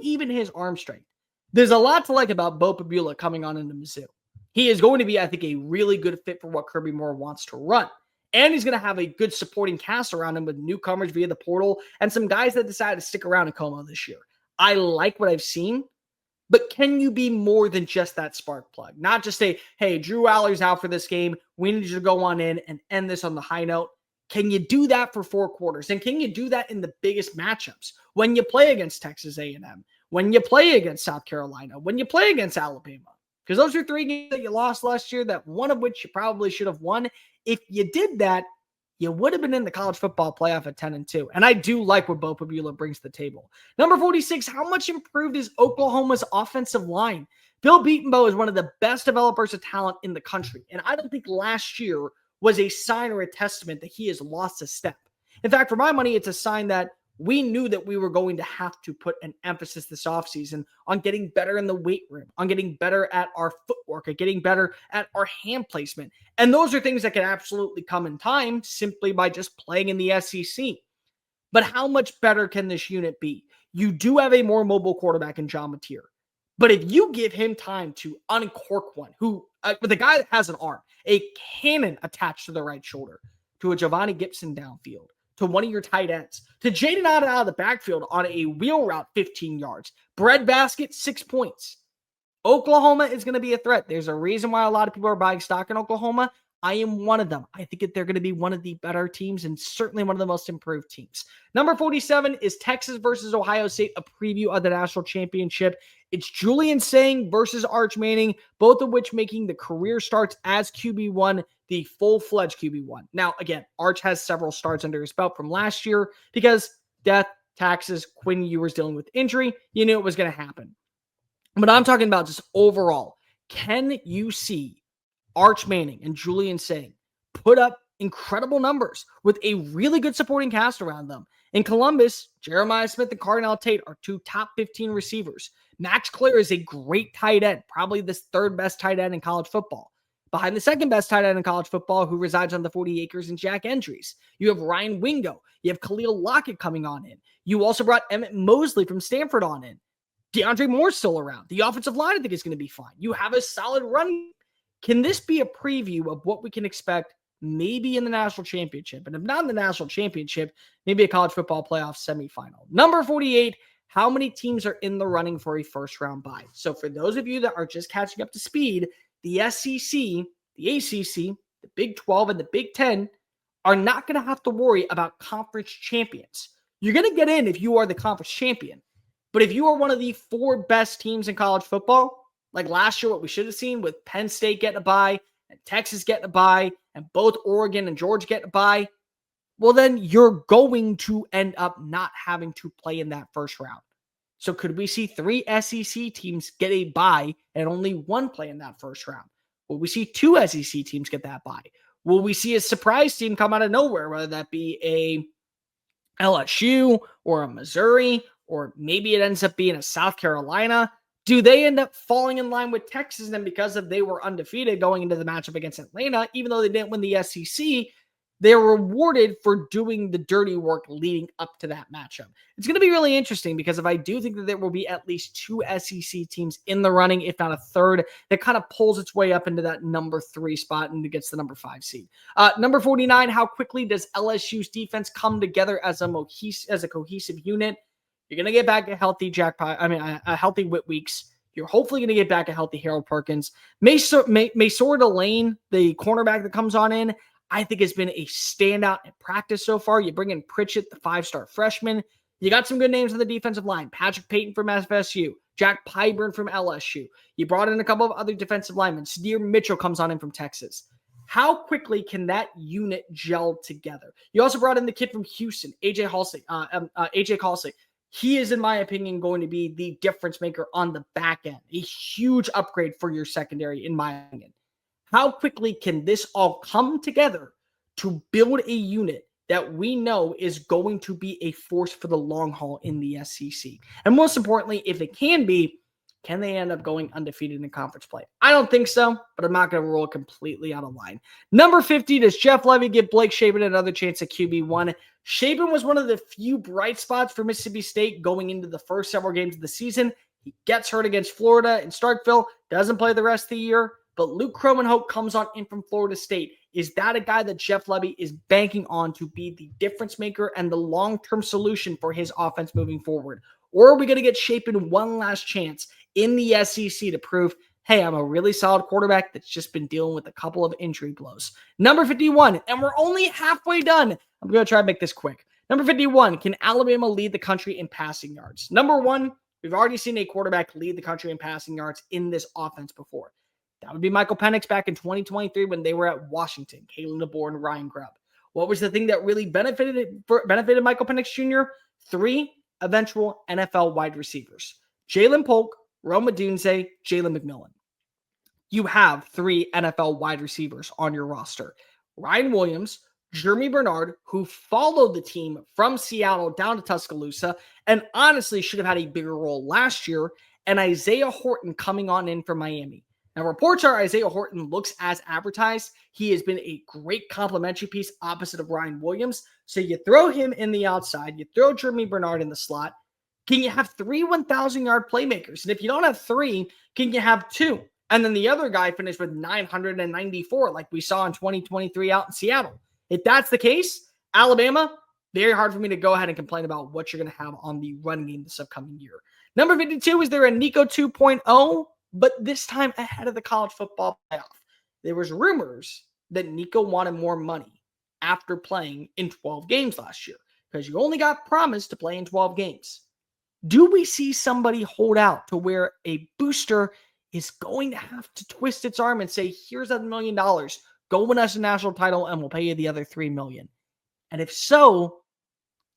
even his arm strength. There's a lot to like about Bo Pabula coming on into Mizzou. He is going to be, I think, a really good fit for what Kirby Moore wants to run. And he's going to have a good supporting cast around him with newcomers via the portal and some guys that decided to stick around in Como this year. I like what I've seen, but can you be more than just that spark plug? Not just say, hey, Drew Aller's out for this game. We need you to go on in and end this on the high note. Can you do that for 4 quarters? And can you do that in the biggest matchups? When you play against Texas A&M, when you play against South Carolina, when you play against Alabama? Because those are 3 games that you lost last year, that one of which you probably should have won. If you did that, you would have been in the college football playoff at 10-2. And I do like what Bo Pabula brings to the table. Number 46, how much improved is Oklahoma's offensive line? Bill Beatonbow is one of the best developers of talent in the country. And I don't think last year was a sign or a testament that he has lost a step. In fact, for my money, it's a sign that we knew that we were going to have to put an emphasis this offseason on getting better in the weight room, on getting better at our footwork, at getting better at our hand placement. And those are things that can absolutely come in time simply by just playing in the SEC. But how much better can this unit be? You do have a more mobile quarterback in John Mateer. But if you give him time to uncork one, with a guy that has an arm, a cannon attached to the right shoulder, to a Giovanni Gibson downfield, to one of your tight ends, to Jaden out of the backfield on a wheel route 15 yards, breadbasket 6 points. Oklahoma is going to be a threat. There's a reason why a lot of people are buying stock in Oklahoma. I am one of them. I think that they're going to be one of the better teams and certainly one of the most improved teams. Number 47 is Texas versus Ohio State, a preview of the national championship. It's Julian Sang versus Arch Manning, both of which making the career starts as QB1, the full-fledged QB1. Now, again, Arch has several starts under his belt from last year because death, taxes, Quinn Ewers dealing with injury. You knew it was going to happen. But I'm talking about just overall. Can you see Arch Manning and Julian Sang put up incredible numbers with a really good supporting cast around them? In Columbus, Jeremiah Smith and Cardinal Tate are 2 top 15 receivers. Max Clare is a great tight end, probably the 3rd best tight end in college football. Behind the 2nd best tight end in college football, who resides on the 40 acres, in Jack Endries. You have Ryan Wingo. You have Khalil Lockett coming on in. You also brought Emmett Mosley from Stanford on in. DeAndre Moore's still around. The offensive line, I think, is going to be fine. You have a solid run. Can this be a preview of what we can expect maybe in the national championship. And if not in the national championship, maybe a college football playoff semifinal. Number 48, how many teams are in the running for a first round bye? So for those of you that are just catching up to speed, the SEC, the ACC, the Big 12, and the Big 10 are not going to have to worry about conference champions. You're going to get in if you are the conference champion. But if you are one of the 4 best teams in college football, like last year, what we should have seen with Penn State getting a bye and Texas getting a bye and both Oregon and Georgia getting a bye, well, then you're going to end up not having to play in that first round. So could we see 3 SEC teams get a bye and only 1 play in that first round? Will we see 2 SEC teams get that bye? Will we see a surprise team come out of nowhere, whether that be a LSU or a Missouri, or maybe it ends up being a South Carolina? Do they end up falling in line with Texas? And because of they were undefeated going into the matchup against Atlanta, even though they didn't win the SEC, they're rewarded for doing the dirty work leading up to that matchup. It's going to be really interesting because if I do think that there will be at least 2 SEC teams in the running, if not a third, that kind of pulls its way up into that number 3 spot and gets the number 5 seed. Number 49, how quickly does LSU's defense come together as a cohesive unit? You're going to get back a healthy a healthy Whit Weeks. You're hopefully going to get back a healthy Harold Perkins. Masor Delane, the cornerback that comes on in, I think has been a standout in practice so far. You bring in Pritchett, the 5-star freshman. You got some good names on the defensive line. Patrick Payton from FSU. Jack Pyburn from LSU. You brought in a couple of other defensive linemen. Sadir Mitchell comes on in from Texas. How quickly can that unit gel together? You also brought in the kid from Houston, AJ Halsey. He is, in my opinion, going to be the difference maker on the back end. A huge upgrade for your secondary, in my opinion. How quickly can this all come together to build a unit that we know is going to be a force for the long haul in the SEC? And most importantly, if it can be, can they end up going undefeated in conference play? I don't think so, but I'm not going to rule it completely out of line. Number 50, does Jeff Levy give Blake Shapen another chance at QB1? Shapen was one of the few bright spots for Mississippi State going into the first several games of the season. He gets hurt against Florida and Starkville, doesn't play the rest of the year. But Luke Cromenhoek comes on in from Florida State. Is that a guy that Jeff Levy is banking on to be the difference maker and the long-term solution for his offense moving forward? Or are we going to get Shapen one last chance in the SEC to prove, hey, I'm a really solid quarterback that's just been dealing with a couple of injury blows? Number 51, and we're only halfway done. I'm going to try to make this quick. Number 51, can Alabama lead the country in passing yards? Number 1, we've already seen a quarterback lead the country in passing yards in this offense before. That would be Michael Penix back in 2023 when they were at Washington, Kalen DeBoer and Ryan Grubb. What was the thing that really benefited Michael Penix Jr.? 3 eventual NFL wide receivers. Jalen Polk, Rome Odunze, Jalen McMillan. You have 3 NFL wide receivers on your roster. Ryan Williams, Jeremy Bernard, who followed the team from Seattle down to Tuscaloosa and honestly should have had a bigger role last year, and Isaiah Horton coming on in from Miami. Now, reports are Isaiah Horton looks as advertised. He has been a great complementary piece opposite of Ryan Williams. So you throw him in the outside, you throw Jeremy Bernard in the slot. Can you have 3 1,000-yard playmakers? And if you don't have 3, can you have 2? And then the other guy finished with 994 like we saw in 2023 out in Seattle. If that's the case, Alabama, very hard for me to go ahead and complain about what you're going to have on the run game this upcoming year. Number 52, is there a Nico 2.0? But this time ahead of the college football playoff. There was rumors that Nico wanted more money after playing in 12 games last year because you only got promised to play in 12 games. Do we see somebody hold out to where a booster is going to have to twist its arm and say, here's $1 million, go win us a national title and we'll pay you the other $3 million? And if so,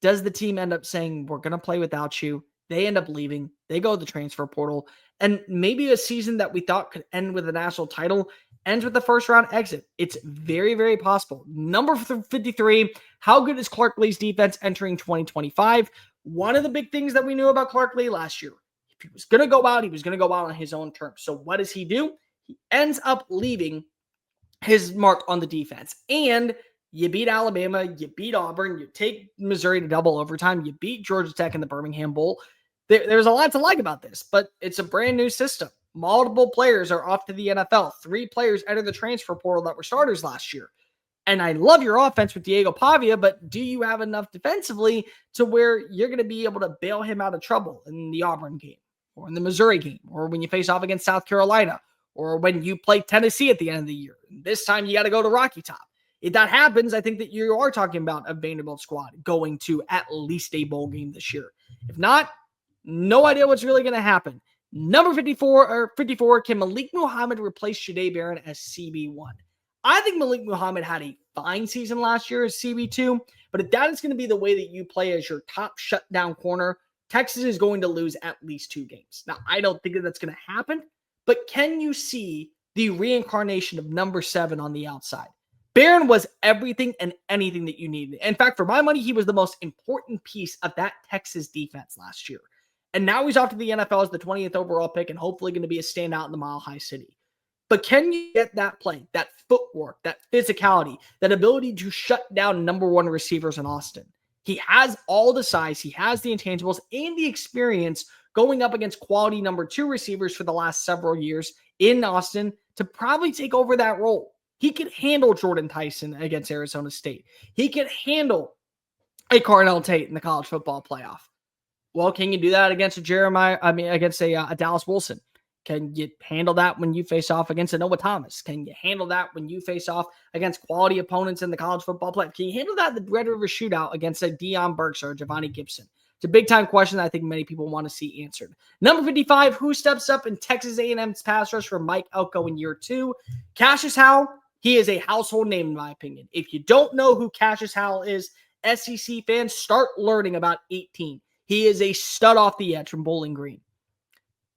does the team end up saying, we're going to play without you? They end up leaving. They go to the transfer portal. And maybe a season that we thought could end with a national title ends with the first round exit. It's very, very possible. Number 53, how good is Clark Lea's defense entering 2025? One of the big things that we knew about Clark Lee last year, if he was going to go out, he was going to go out on his own terms. So what does he do? He ends up leaving his mark on the defense. And you beat Alabama, you beat Auburn, you take Missouri to double overtime, you beat Georgia Tech in the Birmingham Bowl. There's a lot to like about this, but it's a brand new system. Multiple players are off to the NFL. 3 players entered the transfer portal that were starters last year. And I love your offense with Diego Pavia, but do you have enough defensively to where you're going to be able to bail him out of trouble in the Auburn game or in the Missouri game or when you face off against South Carolina or when you play Tennessee at the end of the year? This time you got to go to Rocky Top. If that happens, I think that you are talking about a Vanderbilt squad going to at least a bowl game this year. If not, no idea what's really going to happen. Number 54, can Malik Muhammad replace Shade Barron as CB1? I think Malik Muhammad had a fine season last year as CB2, but if that is going to be the way that you play as your top shutdown corner, Texas is going to lose at least 2 games. Now, I don't think that that's going to happen, but can you see the reincarnation of number 7 on the outside? Barron was everything and anything that you needed. In fact, for my money, he was the most important piece of that Texas defense last year. And now he's off to the NFL as the 20th overall pick and hopefully going to be a standout in the Mile High City. But can you get that play, that footwork, that physicality, that ability to shut down number 1 receivers in Austin? He has all the size, he has the intangibles and the experience going up against quality number 2 receivers for the last several years in Austin to probably take over that role. He could handle Jordan Tyson against Arizona State. He could handle a Carnell Tate in the college football playoff. Well, can you do that against a Dallas Wilson? Can you handle that when you face off against a Noah Thomas? Can you handle that when you face off against quality opponents in the college football play? Can you handle that in the Red River Shootout against a Deion Burks or a Giovanni Gibson? It's a big-time question that I think many people want to see answered. Number 55, who steps up in Texas A&M's pass rush for Mike Elko in year 2? Cassius Howell. He is a household name, in my opinion. If you don't know who Cassius Howell is, SEC fans, start learning about 18. He is a stud off the edge from Bowling Green.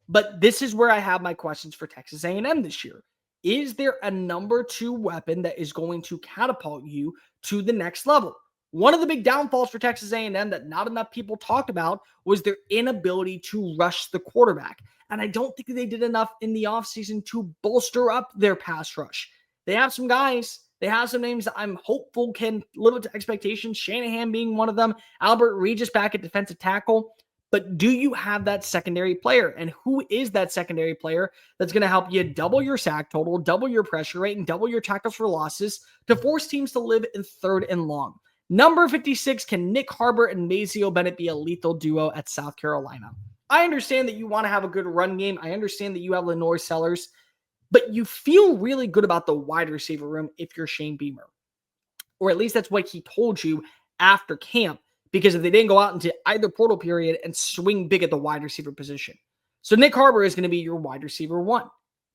But this is where I have my questions for Texas A&M this year. Is there a number 2 weapon that is going to catapult you to the next level? One of the big downfalls for Texas A&M that not enough people talked about was their inability to rush the quarterback. And I don't think they did enough in the offseason to bolster up their pass rush. They have some guys. They have some names that I'm hopeful can live up to expectations, Shanahan being one of them, Albert Regis back at defensive tackle. But do you have that secondary player? And who is that secondary player that's going to help you double your sack total, double your pressure rate, and double your tackles for losses to force teams to live in 3rd and long? Number 56, can Nick Harbor and Mazeo Bennett be a lethal duo at South Carolina? I understand that you want to have a good run game. I understand that you have Lenore Sellers. But you feel really good about the wide receiver room if you're Shane Beamer. Or at least that's what he told you after camp, because if they didn't go out into either portal period and swing big at the wide receiver position. So Nick Harbor is going to be your wide receiver 1.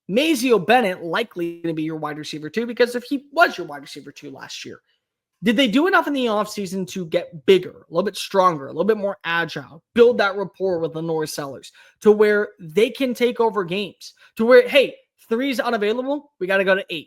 Mazeo Bennett likely going to be your wide receiver 2 because if he was your wide receiver 2 last year. Did they do enough in the offseason to get bigger, a little bit stronger, a little bit more agile, build that rapport with Lenore Sellers to where they can take over games, to where, hey, 3's unavailable, we got to go to 8.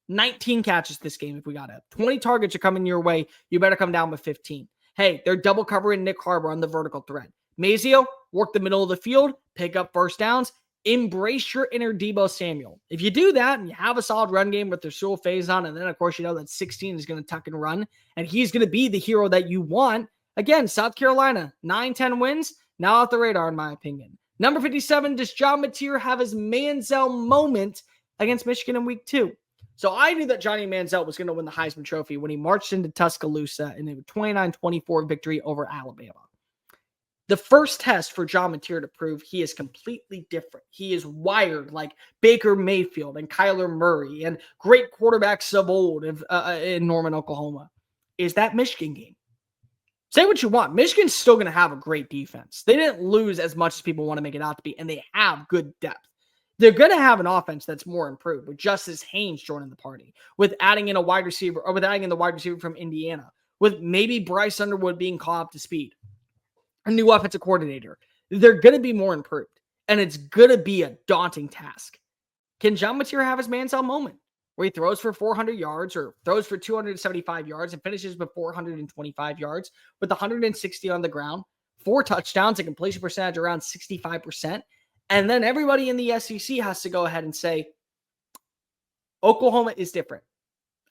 19 catches this game if we got it. 20 targets are coming your way. You better come down with 15. Hey, they're double covering Nick Harbor on the vertical thread. Mazeo, work the middle of the field, pick up first downs, embrace your inner Deebo Samuel. If you do that and you have a solid run game with Rasul Faison, and then, of course, you know that 16 is going to tuck and run, and he's going to be the hero that you want. Again, South Carolina, 9-10 wins, now off the radar, in my opinion. Number 57, does John Mateer have his Manziel moment against Michigan in week 2? So I knew that Johnny Manziel was going to win the Heisman Trophy when he marched into Tuscaloosa in a 29-24 victory over Alabama. The first test for John Mateer to prove he is completely different. He is wired like Baker Mayfield and Kyler Murray and great quarterbacks of old in Norman, Oklahoma, is that Michigan game. Say what you want. Michigan's still going to have a great defense. They didn't lose as much as people want to make it out to be, and they have good depth. They're going to have an offense that's more improved with Justice Haynes joining the party, with adding in a wide receiver, or with adding in the wide receiver from Indiana, with maybe Bryce Underwood being caught up to speed, a new offensive coordinator. They're going to be more improved, and it's going to be a daunting task. Can John Mateer have his Manziel moment where he throws for 400 yards or throws for 275 yards and finishes with 425 yards with 160 on the ground, 4 touchdowns, a completion percentage around 65%. And then everybody in the SEC has to go ahead and say, Oklahoma is different.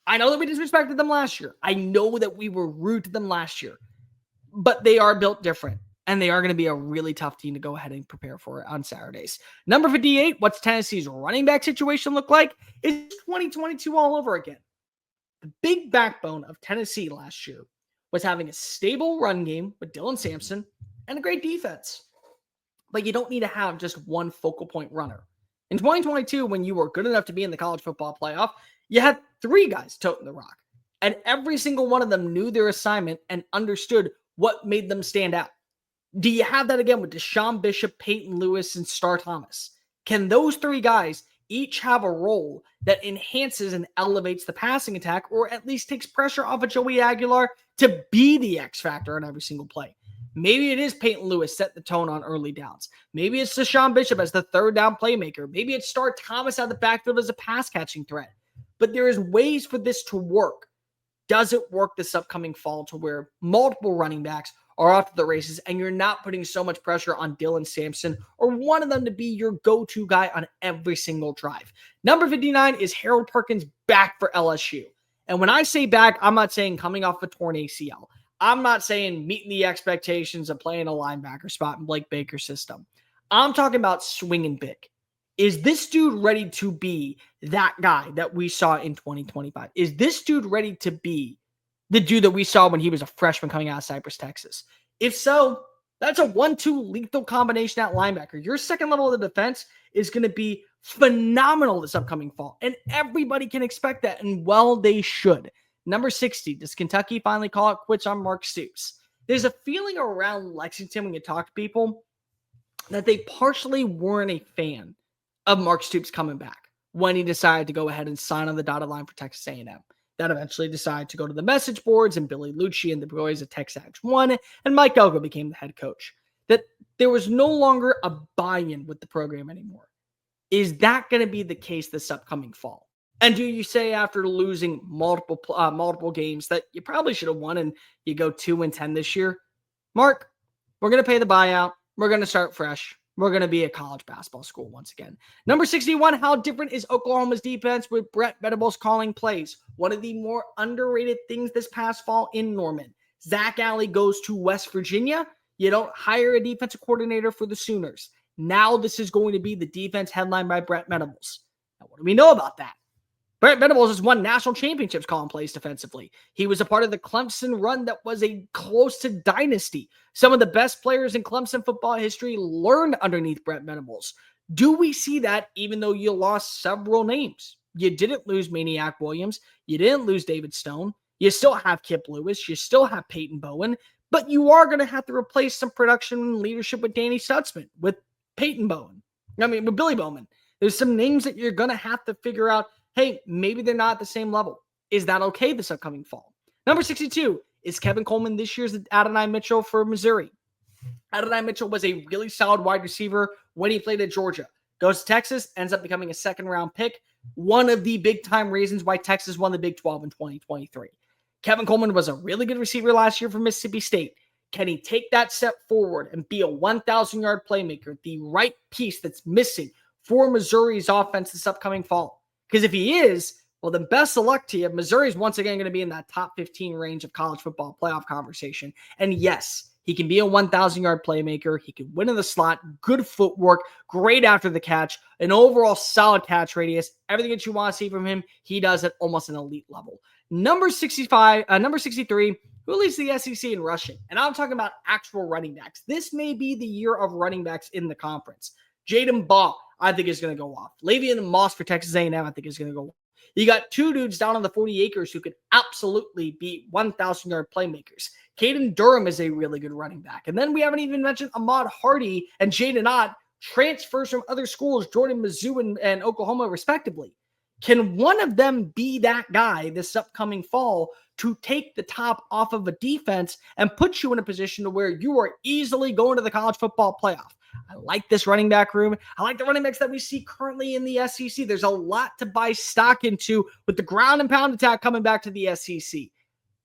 I know that we disrespected them last year. I know that we were rude to them last year, but they are built different. And they are going to be a really tough team to go ahead and prepare for on Saturdays. Number 58, what's Tennessee's running back situation look like? It's 2022 all over again. The big backbone of Tennessee last year was having a stable run game with Dylan Sampson and a great defense. But you don't need to have just one focal point runner. In 2022, when you were good enough to be in the college football playoff, you had 3 guys toting the rock. And every single one of them knew their assignment and understood what made them stand out. Do you have that again with Deshaun Bishop, Peyton Lewis, and Star Thomas? Can those 3 guys each have a role that enhances and elevates the passing attack, or at least takes pressure off of Joey Aguilar to be the X factor on every single play? Maybe it is Peyton Lewis set the tone on early downs. Maybe it's Deshaun Bishop as the third down playmaker. Maybe it's Star Thomas out of the backfield as a pass catching threat. But there is ways for this to work. Does it work this upcoming fall to where multiple running backs are off to the races and you're not putting so much pressure on Dylan Sampson or one of them to be your go-to guy on every single drive? Number 59 is Harold Perkins back for LSU. And when I say back, I'm not saying coming off a torn ACL. I'm not saying meeting the expectations of playing a linebacker spot in Blake Baker's system. I'm talking about swinging big. Is this dude ready to be that guy that we saw in 2025? Is this dude ready to be the dude that we saw when he was a freshman coming out of Cypress, Texas? If so, that's a 1-2 lethal combination at linebacker. Your second level of the defense is going to be phenomenal this upcoming fall. And everybody can expect that. And well, they should. Number 60, does Kentucky finally call it quits on Mark Stoops? There's a feeling around Lexington when you talk to people that they partially weren't a fan of Mark Stoops coming back when he decided to go ahead and sign on the dotted line for Texas A&M. That eventually decided to go to the message boards, and Billy Lucci and the boys at Texas won, and Mike Elko became the head coach. That there was no longer a buy-in with the program anymore. Is that going to be the case this upcoming fall? And do you say after losing multiple games that you probably should have won and you go 2-10 this year? Mark, we're going to pay the buyout. We're going to start fresh. We're going to be a college basketball school once again. Number 61, how different is Oklahoma's defense with Brett Venables calling plays? One of the more underrated things this past fall in Norman. Zach Alley goes to West Virginia. You don't hire a defensive coordinator for the Sooners. Now this is going to be the defense headlined by Brett Venables. Now, what do we know about that? Brett Venables has won national championships calling plays defensively. He was a part of the Clemson run that was a close to dynasty. Some of the best players in Clemson football history learned underneath Brett Venables. Do we see that even though you lost several names? You didn't lose Maniac Williams. You didn't lose David Stone. You still have Kip Lewis. You still have Peyton Bowen. But you are going to have to replace some production and leadership with Danny Stutzman, with Peyton Bowen. With Billy Bowman. There's some names that you're going to have to figure out. Hey, maybe they're not at the same level. Is that okay this upcoming fall? Number 62, is Kevin Coleman this year's Adonai Mitchell for Missouri? Adonai Mitchell was a really solid wide receiver when he played at Georgia. Goes to Texas, ends up becoming a second-round pick. One of the big-time reasons why Texas won the Big 12 in 2023. Kevin Coleman was a really good receiver last year for Mississippi State. Can he take that step forward and be a 1,000-yard playmaker, the right piece that's missing for Missouri's offense this upcoming fall? Because if he is, well, then best of luck to you. Missouri's once again going to be in that top 15 range of college football playoff conversation. And yes, he can be a 1,000-yard playmaker. He can win in the slot, good footwork, great after the catch, an overall solid catch radius. Everything that you want to see from him, he does at almost an elite level. Number 63, who leads the SEC in rushing? And I'm talking about actual running backs. This may be the year of running backs in the conference. Jaden Ball, I think, is going to go off. Lavian Moss for Texas A&M, I think, is going to go off. You got 2 dudes down on the 40 acres who could absolutely be 1,000-yard playmakers. Caden Durham is a really good running back. And then we haven't even mentioned Ahmad Hardy and Jaden Ott, transfers from other schools, Jordan, Mizzou, and Oklahoma, respectively. Can one of them be that guy this upcoming fall to take the top off of a defense and put you in a position to where you are easily going to the college football playoff? I like this running back room. I like the running backs that we see currently in the SEC. There's a lot to buy stock into with the ground and pound attack coming back to the SEC.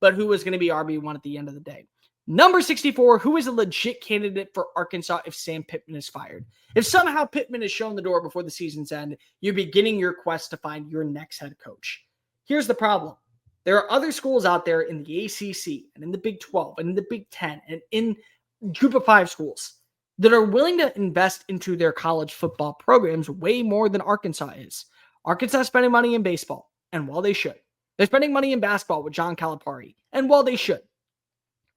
But who is going to be RB1 at the end of the day? Number 64, who is a legit candidate for Arkansas if Sam Pittman is fired? If somehow Pittman is shown the door before the season's end, you're beginning your quest to find your next head coach. Here's the problem. There are other schools out there in the ACC and in the Big 12 and in the Big 10 and in Group of 5 schools that are willing to invest into their college football programs way more than Arkansas is. Arkansas is spending money in baseball, and well, they should. They're spending money in basketball with John Calipari, and well, they should.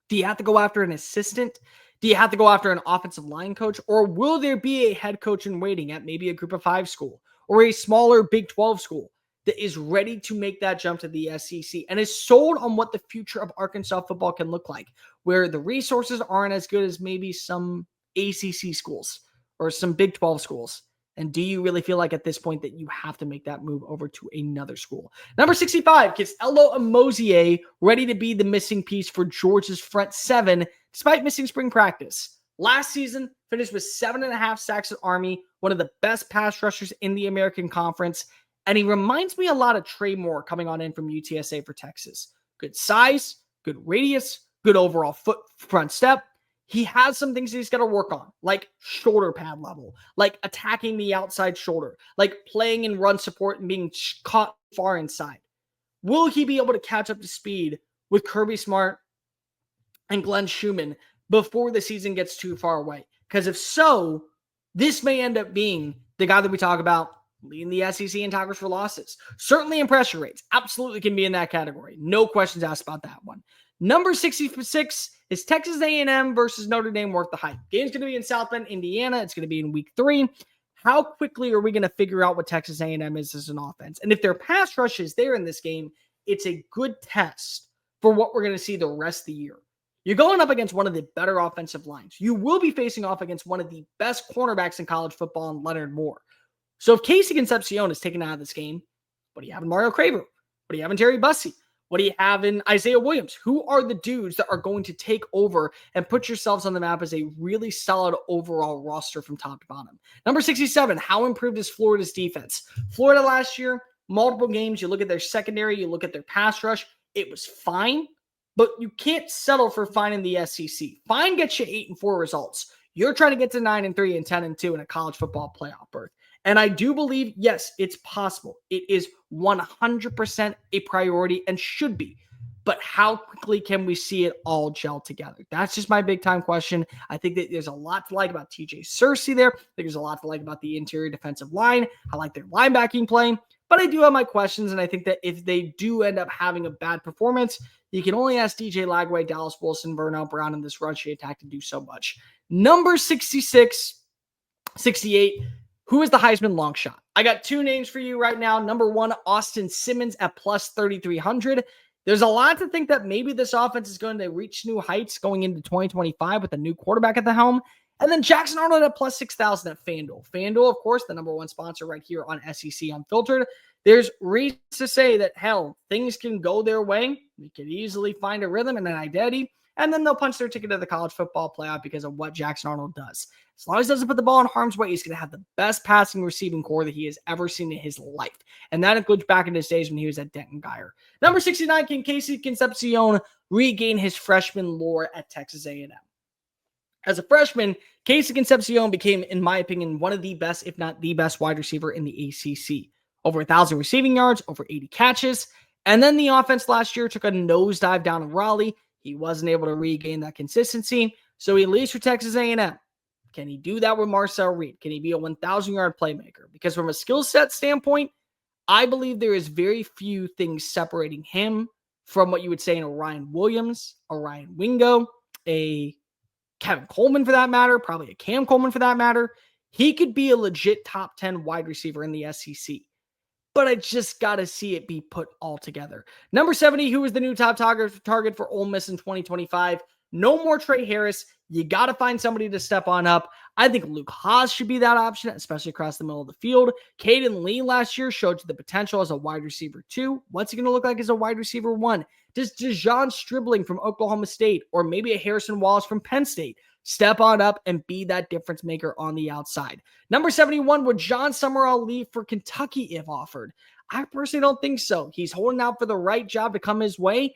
Do you have to go after an assistant? Do you have to go after an offensive line coach? Or will there be a head coach in waiting at maybe a group of 5 school or a smaller Big 12 school that is ready to make that jump to the SEC and is sold on what the future of Arkansas football can look like, where the resources aren't as good as maybe some ACC schools or some Big 12 schools? And do you really feel like at this point that you have to make that move over to another school? Number 65 gets Elo Amozier ready to be the missing piece for Georgia's front 7 despite missing spring practice. Last season, finished with 7.5 sacks at Army, one of the best pass rushers in the American Conference. And he reminds me a lot of Trey Moore coming on in from UTSA for Texas. Good size, good radius, good overall front step. He has some things he's got to work on, like shoulder pad level, like attacking the outside shoulder, like playing in run support and being caught far inside. Will he be able to catch up to speed with Kirby Smart and Glenn Schumann before the season gets too far away? Because if so, this may end up being the guy that we talk about leading the SEC in tackles for losses. Certainly in pressure rates. Absolutely can be in that category. No questions asked about that one. Number 66 is Texas A&M versus Notre Dame worth the hype. Game's going to be in South Bend, Indiana. It's going to be in week 3. How quickly are we going to figure out what Texas A&M is as an offense? And if their pass rush is there in this game, it's a good test for what we're going to see the rest of the year. You're going up against one of the better offensive lines. You will be facing off against one of the best cornerbacks in college football in Leonard Moore. So if Casey Concepcion is taken out of this game, what do you have in Mario Craver? What do you have in Jerry Bussey? What do you have in Isaiah Williams? Who are the dudes that are going to take over and put yourselves on the map as a really solid overall roster from top to bottom? Number 67, how improved is Florida's defense? Florida last year, multiple games, you look at their secondary, you look at their pass rush, it was fine, but you can't settle for fine in the SEC. Fine gets you 8-4 results. You're trying to get to 9-3 and 10-2 in a college football playoff berth. And I do believe, yes, it's possible. It is 100% a priority and should be. But how quickly can we see it all gel together? That's just my big time question. I think that there's a lot to like about TJ Searcy there. I think there's a lot to like about the interior defensive line. I like their linebacking play. But I do have my questions, and I think that if they do end up having a bad performance, you can only ask DJ Lagway, Dallas Wilson, Vernell Brown in this rush attack to do so much. Number 66, 68. Who is the Heisman long shot? I got 2 names for you right now. Number 1, Austin Simmons at plus 3,300. There's a lot to think that maybe this offense is going to reach new heights going into 2025 with a new quarterback at the helm. And then Jackson Arnold at plus 6,000 at FanDuel. FanDuel, of course, the number 1 sponsor right here on SEC Unfiltered. There's reasons to say that, hell, things can go their way. We could easily find a rhythm and an identity, and then they'll punch their ticket to the college football playoff because of what Jackson Arnold does. As long as he doesn't put the ball in harm's way, he's going to have the best passing receiving core that he has ever seen in his life. And that includes back in his days when he was at Denton Guyer. Number 69, can Casey Concepcion regain his freshman lore at Texas A&M? As a freshman, Casey Concepcion became, in my opinion, one of the best, if not the best wide receiver in the ACC. Over 1,000 receiving yards, over 80 catches. And then the offense last year took a nosedive down in Raleigh. He wasn't able to regain that consistency. So he leaves for Texas A&M. Can he do that with Marcel Reed? Can he be a 1,000-yard playmaker? Because from a skill set standpoint, I believe there is very few things separating him from what you would say in a Ryan Williams, a Ryan Wingo, a Kevin Coleman for that matter, probably a Cam Coleman for that matter. He could be a legit top 10 wide receiver in the SEC. But I just got to see it be put all together. Number 70, who is the new top target for Ole Miss in 2025? No more Trey Harris. You got to find somebody to step on up. I think Luke Haas should be that option, especially across the middle of the field. Caden Lee last year showed the potential as a wide receiver 2. What's he going to look like as a wide receiver 1? Does Dejon Stribling from Oklahoma State or maybe a Harrison Wallace from Penn State step on up and be that difference maker on the outside? Number 71, would John Summerall leave for Kentucky if offered? I personally don't think so. He's holding out for the right job to come his way.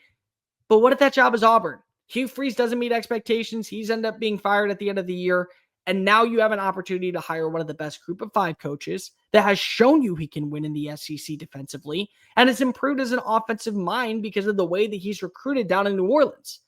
But what if that job is Auburn? Hugh Freeze doesn't meet expectations. He's ended up being fired at the end of the year. And now you have an opportunity to hire one of the best group of 5 coaches that has shown you he can win in the SEC defensively and has improved as an offensive mind because of the way that he's recruited down in New Orleans.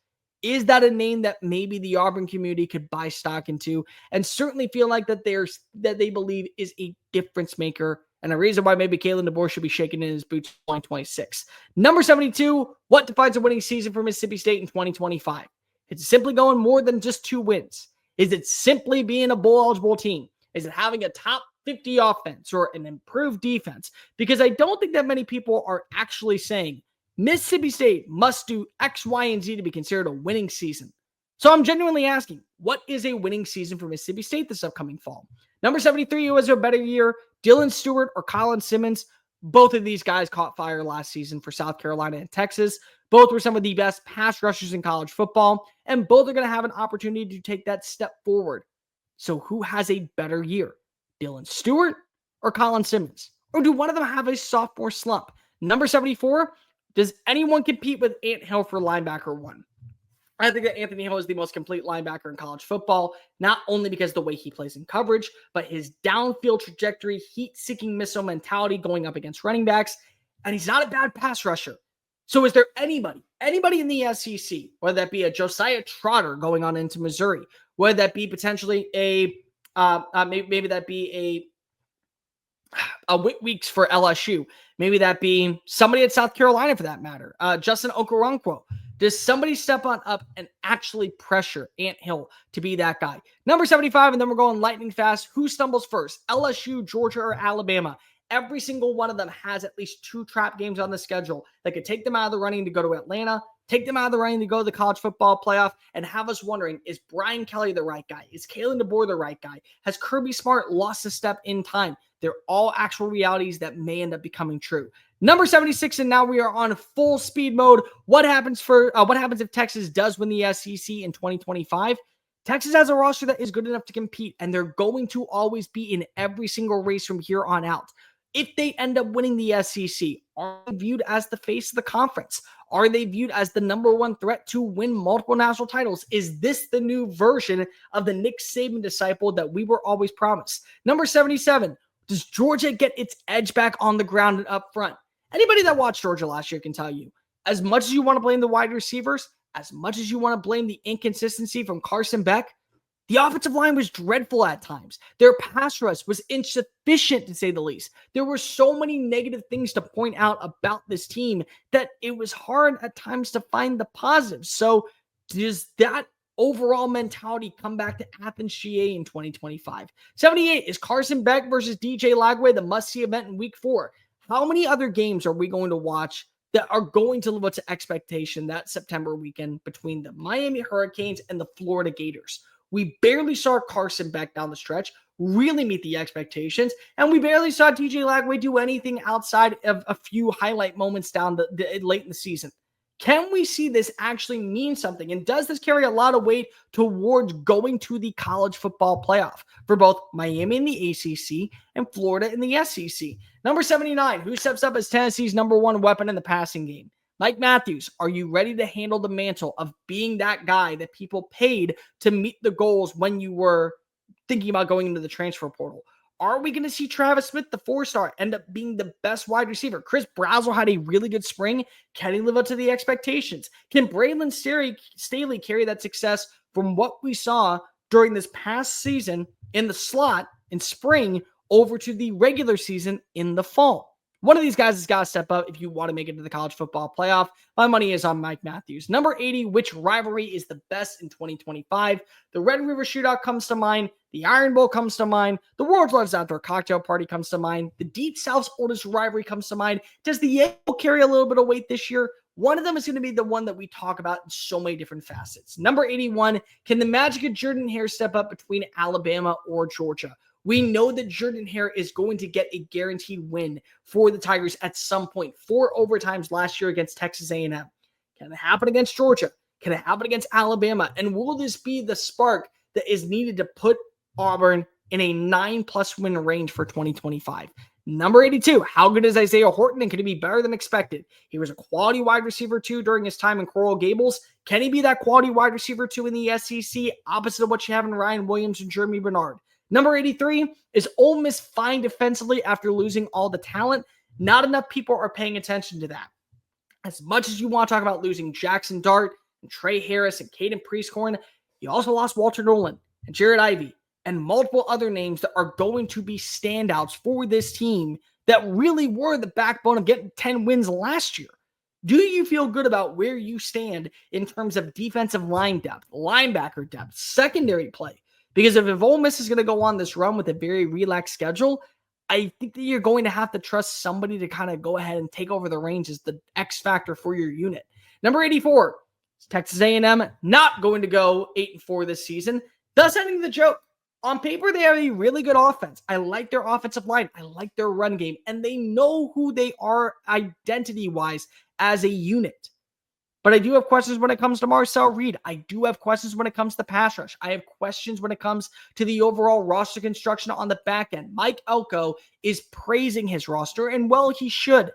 Is that a name that maybe the Auburn community could buy stock into and certainly feel like that they believe is a difference maker and a reason why maybe Kalen DeBoer should be shaking in his boots in 2026. Number 72, what defines a winning season for Mississippi State in 2025? It's simply going more than just 2 wins. Is it simply being a bowl-eligible team? Is it having a top 50 offense or an improved defense? Because I don't think that many people are actually saying Mississippi State must do X, Y, and Z to be considered a winning season. So I'm genuinely asking, what is a winning season for Mississippi State this upcoming fall? Number 73, who has a better year, Dylan Stewart or Colin Simmons? Both of these guys caught fire last season for South Carolina and Texas. Both were some of the best pass rushers in college football, and both are going to have an opportunity to take that step forward. So who has a better year, Dylan Stewart or Colin Simmons? Or do one of them have a sophomore slump? Number 74, does anyone compete with Ant Hill for linebacker 1? I think that Anthony Hill is the most complete linebacker in college football, not only because of the way he plays in coverage, but his downfield trajectory, heat-seeking missile mentality going up against running backs, and he's not a bad pass rusher. So is there anybody in the SEC, whether that be a Josiah Trotter going on into Missouri, whether that be potentially maybe that be a Whit Weeks for LSU, maybe that be somebody at South Carolina for that matter, Justin Okoronkwo. Does somebody step on up and actually pressure Ant Hill to be that guy? Number 75, and then we're going lightning fast. Who stumbles first? LSU, Georgia, or Alabama? Every single one of them has at least 2 trap games on the schedule that could take them out of the running to go to Atlanta, take them out of the running to go to the college football playoff, and have us wondering, is Brian Kelly the right guy? Is Kalen DeBoer the right guy? Has Kirby Smart lost a step in time? They're all actual realities that may end up becoming true. Number 76, and now we are on full speed mode. What happens if Texas does win the SEC in 2025? Texas has a roster that is good enough to compete, and they're going to always be in every single race from here on out. If they end up winning the SEC, are they viewed as the face of the conference? Are they viewed as the number 1 threat to win multiple national titles? Is this the new version of the Nick Saban disciple that we were always promised? Number 77, does Georgia get its edge back on the ground and up front? Anybody that watched Georgia last year can tell you, as much as you want to blame the wide receivers, as much as you want to blame the inconsistency from Carson Beck, the offensive line was dreadful at times. Their pass rush was insufficient, to say the least. There were so many negative things to point out about this team that it was hard at times to find the positives. So does that overall mentality come back to Athens, GA in 2025? 78, is Carson Beck versus DJ Lagway the must-see event in week 4? How many other games are we going to watch that are going to live up to expectation that September weekend between the Miami Hurricanes and the Florida Gators? We barely saw Carson Beck down the stretch really meet the expectations, and we barely saw DJ Lagway do anything outside of a few highlight moments down late in the season. Can we see this actually mean something? And does this carry a lot of weight towards going to the college football playoff for both Miami in the ACC and Florida in the SEC? Number 79, who steps up as Tennessee's number 1 weapon in the passing game? Mike Matthews, are you ready to handle the mantle of being that guy that people paid to meet the goals when you were thinking about going into the transfer portal? Are we going to see Travis Smith, the 4-star, end up being the best wide receiver? Chris Brazzell had a really good spring. Can he live up to the expectations? Can Braylon Staley carry that success from what we saw during this past season in the slot in spring over to the regular season in the fall? One of these guys has got to step up if you want to make it to the college football playoff. My money is on Mike Matthews. Number 80, which rivalry is the best in 2025? The Red River Shootout comes to mind. The Iron Bowl comes to mind. The World's Loves Outdoor Cocktail Party comes to mind. The Deep South's oldest rivalry comes to mind. Does the Yale carry a little bit of weight this year? One of them is going to be the one that we talk about in so many different facets. Number 81, can the magic of Jordan Hare step up between Alabama or Georgia? We know that Jordan Hare is going to get a guaranteed win for the Tigers at some point. 4 overtimes last year against Texas A&M. Can it happen against Georgia? Can it happen against Alabama? And will this be the spark that is needed to put Auburn in a 9+ win range for 2025? Number 82, how good is Isaiah Horton, and can he be better than expected? He was a quality wide receiver 2 during his time in Coral Gables. Can he be that quality wide receiver 2 in the SEC, opposite of what you have in Ryan Williams and Jeremy Bernard? Number 83, is Ole Miss fine defensively after losing all the talent? Not enough people are paying attention to that. As much as you want to talk about losing Jackson Dart and Trey Harris and Caden Prieskorn, you also lost Walter Nolan and Jared Ivey and multiple other names that are going to be standouts for this team that really were the backbone of getting 10 wins last year. Do you feel good about where you stand in terms of defensive line depth, linebacker depth, secondary play? Because if Ole Miss is going to go on this run with a very relaxed schedule, I think that you're going to have to trust somebody to kind of go ahead and take over the reins as the X factor for your unit. Number 84, Texas A&M not going to go 8-4 this season, thus ending the joke. On paper, they have a really good offense. I like their offensive line. I like their run game. And they know who they are identity-wise as a unit. But I do have questions when it comes to Marcel Reed. I do have questions when it comes to pass rush. I have questions when it comes to the overall roster construction on the back end. Mike Elko is praising his roster, and well, he should.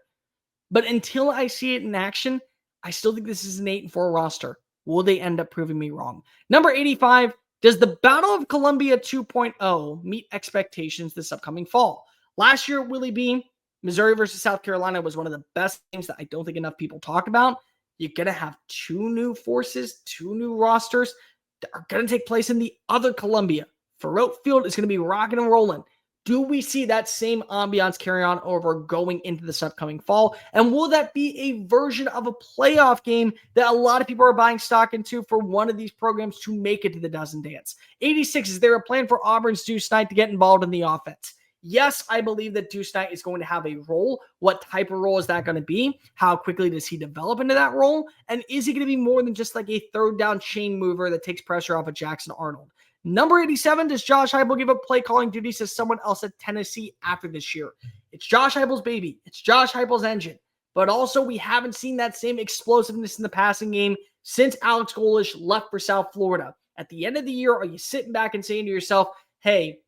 But until I see it in action, I still think this is an 8-4 roster. Will they end up proving me wrong? Number 85, does the Battle of Columbia 2.0 meet expectations this upcoming fall? Last year at Willie B, Missouri versus South Carolina was one of the best games that I don't think enough people talk about. You're going to have two new forces, two new rosters that are going to take place in the other Columbia. Farote Field is going to be rocking and rolling. Do we see that same ambiance carry on over going into this upcoming fall? And will that be a version of a playoff game that a lot of people are buying stock into for one of these programs to make it to the dozen dance? 86, is there a plan for Auburn's Deuce Knight to get involved in the offense? Yes, I believe that Deuce Knight is going to have a role. What type of role is that going to be? How quickly does he develop into that role? And is he going to be more than just like a third down chain mover that takes pressure off of Jackson Arnold? Number 87, does Josh Heupel give up play calling duties to someone else at Tennessee after this year? It's Josh Heupel's baby. It's Josh Heupel's engine. But also, we haven't seen that same explosiveness in the passing game since Alex Golesh left for South Florida. At the end of the year, are you sitting back and saying to yourself, hey,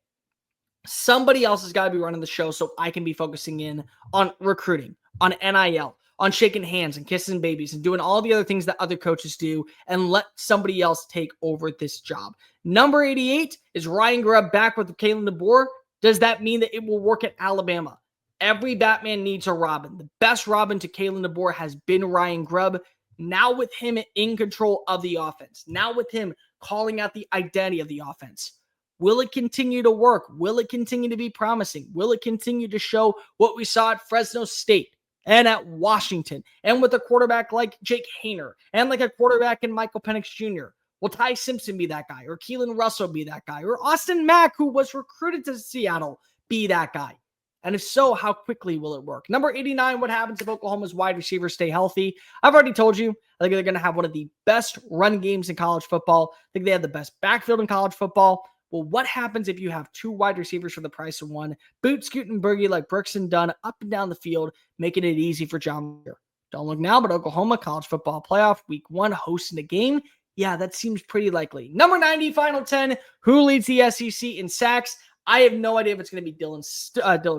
somebody else has got to be running the show so I can be focusing in on recruiting, on NIL, on shaking hands and kissing babies and doing all the other things that other coaches do, and let somebody else take over this job? Number 88 is Ryan Grubb back with Kalen DeBoer. Does that mean that it will work at Alabama? Every Batman needs a Robin. The best Robin to Kalen DeBoer has been Ryan Grubb. Now with him in control of the offense, now with him calling out the identity of the offense, will it continue to work? Will it continue to be promising? Will it continue to show what we saw at Fresno State and at Washington, and with a quarterback like Jake Hayner, and like a quarterback in Michael Penix Jr.? Will Ty Simpson be that guy? Or Keelan Russell be that guy? Or Austin Mack, who was recruited to Seattle, be that guy? And if so, how quickly will it work? Number 89, what happens if Oklahoma's wide receivers stay healthy? I've already told you, I think they're going to have one of the best run games in college football. I think they have the best backfield in college football. Well, what happens if you have two wide receivers for the price of one? Boot, scoot, and boogie like Brooks and Dunn up and down the field, making it easy for John Mayer. Don't look now, but Oklahoma college football playoff week 1 hosting a game. Yeah, that seems pretty likely. Number 90, final 10. Who leads the SEC in sacks? I have no idea if it's going to be Dylan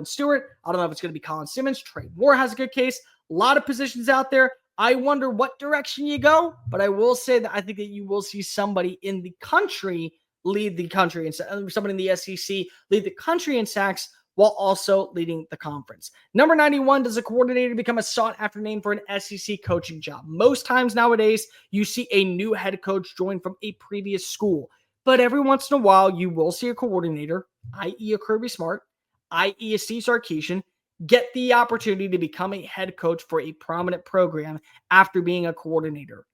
Stewart. I don't know if it's going to be Colin Simmons. Trey Moore has a good case. A lot of positions out there. I wonder what direction you go, but I will say that I think that you will see somebody in the country lead the country, and somebody in the SEC lead the country in sacks while also leading the conference. Number 91, does a coordinator become a sought-after name for an SEC coaching job? Most times nowadays, you see a new head coach join from a previous school. But every once in a while, you will see a coordinator, i.e. a Kirby Smart, i.e. a Steve Sarkisian, get the opportunity to become a head coach for a prominent program after being a coordinator.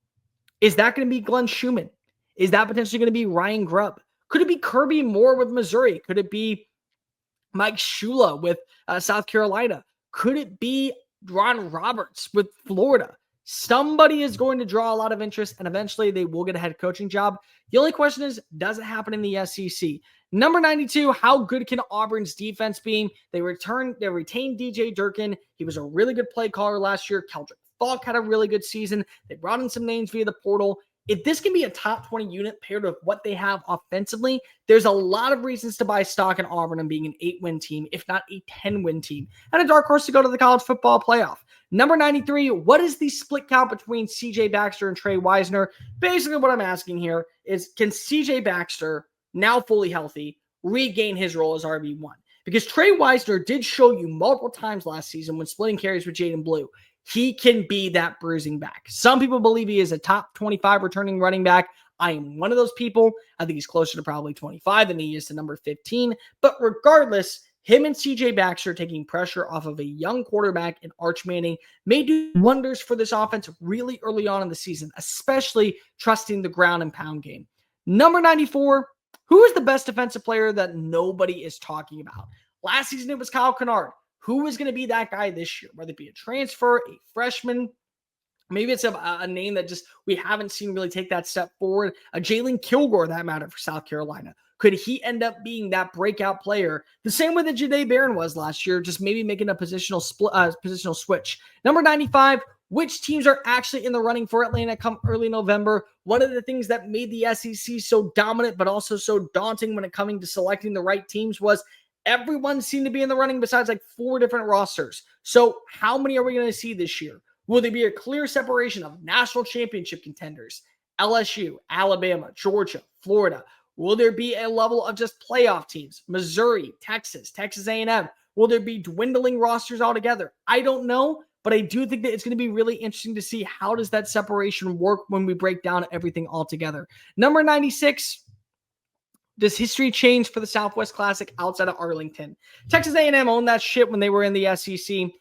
Is that going to be Glenn Schumann? Is that potentially going to be Ryan Grubb? Could it be Kirby Moore with Missouri? Could it be Mike Shula with South Carolina? Could it be Ron Roberts with Florida? Somebody is going to draw a lot of interest, and eventually they will get a head coaching job. The only question is, does it happen in the SEC? Number 92, how good can Auburn's defense be? They retained DJ Durkin. He was a really good play caller last year. Keldrick Falk had a really good season. They brought in some names via the portal. If this can be a top 20 unit paired with what they have offensively, there's a lot of reasons to buy stock in Auburn and being an 8-win team, if not a 10-win team, and a dark horse to go to the college football playoff. Number 93, what is the split count between CJ Baxter and Trey Wisner? Basically what I'm asking here is, can CJ Baxter, now fully healthy, regain his role as RB1? Because Trey Wisner did show you multiple times last season when splitting carries with Jaden Blue, he can be that bruising back. Some people believe he is a top 25 returning running back. I am one of those people. I think he's closer to probably 25 than he is to number 15. But regardless, him and CJ Baxter taking pressure off of a young quarterback in Arch Manning may do wonders for this offense really early on in the season, especially trusting the ground and pound game. Number 94, who is the best defensive player that nobody is talking about? Last season, it was Kyle Kennard. Who is going to be that guy this year? Whether it be a transfer, a freshman, maybe it's a name that just we haven't seen really take that step forward. A Jalen Kilgore, that matter, for South Carolina. Could he end up being that breakout player the same way that Jahdae Barron was last year, just maybe making a positional switch? Number 95, which teams are actually in the running for Atlanta come early November? One of the things that made the SEC so dominant but also so daunting when it coming to selecting the right teams was everyone seemed to be in the running besides like 4 different rosters. So how many are we going to see this year? Will there be a clear separation of national championship contenders? LSU, Alabama, Georgia, Florida. Will there be a level of just playoff teams? Missouri, Texas, Texas A&M. Will there be dwindling rosters altogether? I don't know, but I do think that it's going to be really interesting to see how does that separation work when we break down everything all together. Number 96, does history change for the Southwest Classic outside of Arlington? Texas A&M owned that shit when they were in the SEC.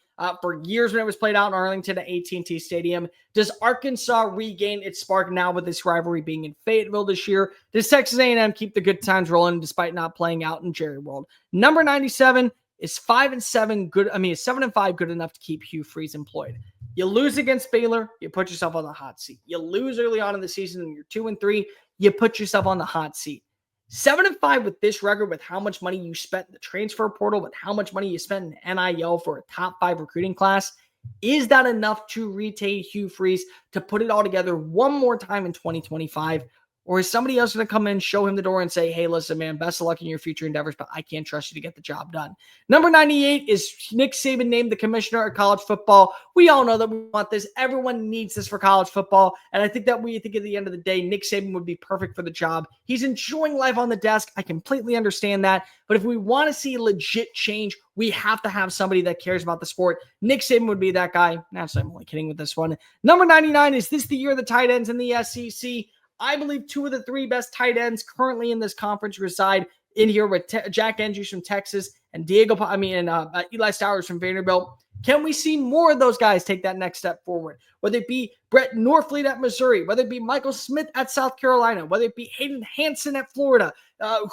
For years when it was played out in Arlington at AT&T Stadium. Does Arkansas regain its spark now with this rivalry being in Fayetteville this year? Does Texas A&M keep the good times rolling despite not playing out in Jerry World? Number 97 is 5-7 good. Is 7-5 good enough to keep Hugh Freeze employed? You lose against Baylor, you put yourself on the hot seat. You lose early on in the season and you're 2-3, you put yourself on the hot seat. 7-5 with this record, with how much money you spent in the transfer portal, with how much money you spent in NIL for a top 5 recruiting class. Is that enough to retain Hugh Freeze to put it all together one more time in 2025? Or is somebody else going to come in, show him the door and say, hey, listen, man, best of luck in your future endeavors, but I can't trust you to get the job done. Number 98 is Nick Saban named the commissioner of college football. We all know that we want this. Everyone needs this for college football. And I think that we think at the end of the day, Nick Saban would be perfect for the job. He's enjoying life on the desk. I completely understand that. But if we want to see legit change, we have to have somebody that cares about the sport. Nick Saban would be that guy. Naturally, I'm only kidding with this one. Number 99, is this the year of the tight ends in the SEC? I believe 2 of the 3 best tight ends currently in this conference reside in here with Jack Andrews from Texas and Eli Stowers from Vanderbilt. Can we see more of those guys take that next step forward? Whether it be Brett Norfleet at Missouri, whether it be Michael Smith at South Carolina, whether it be Hayden Hansen at Florida,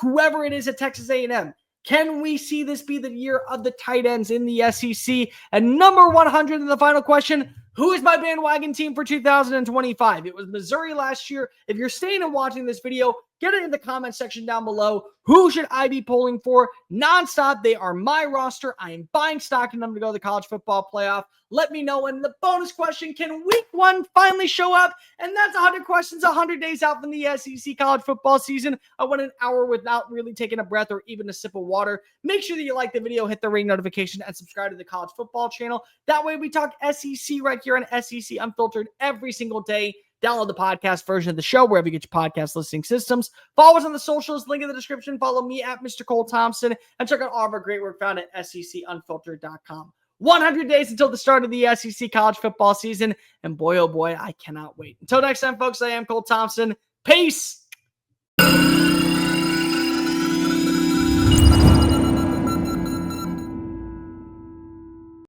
whoever it is at Texas A&M. Can we see this be the year of the tight ends in the SEC? And number 100 in the final question, who is my bandwagon team for 2025? It was Missouri last year. If you're staying and watching this video, get it in the comment section down below. Who should I be polling for? Nonstop, they are my roster. I am buying stock in them to go to the college football playoff. Let me know. And the bonus question, can week 1 finally show up? And that's 100 questions, 100 days out from the SEC college football season. I went an hour without really taking a breath or even a sip of water. Make sure that you like the video, hit the ring notification, and subscribe to the college football channel. That way we talk SEC right here on SEC Unfiltered every single day. Download the podcast version of the show wherever you get your podcast listening systems. Follow us on the socials, link in the description. Follow me at Mr. Cole Thompson, and check out all of our great work found at SECUnfiltered.com. 100 days until the start of the SEC college football season, and boy, oh boy, I cannot wait. Until next time, folks, I am Cole Thompson. Peace!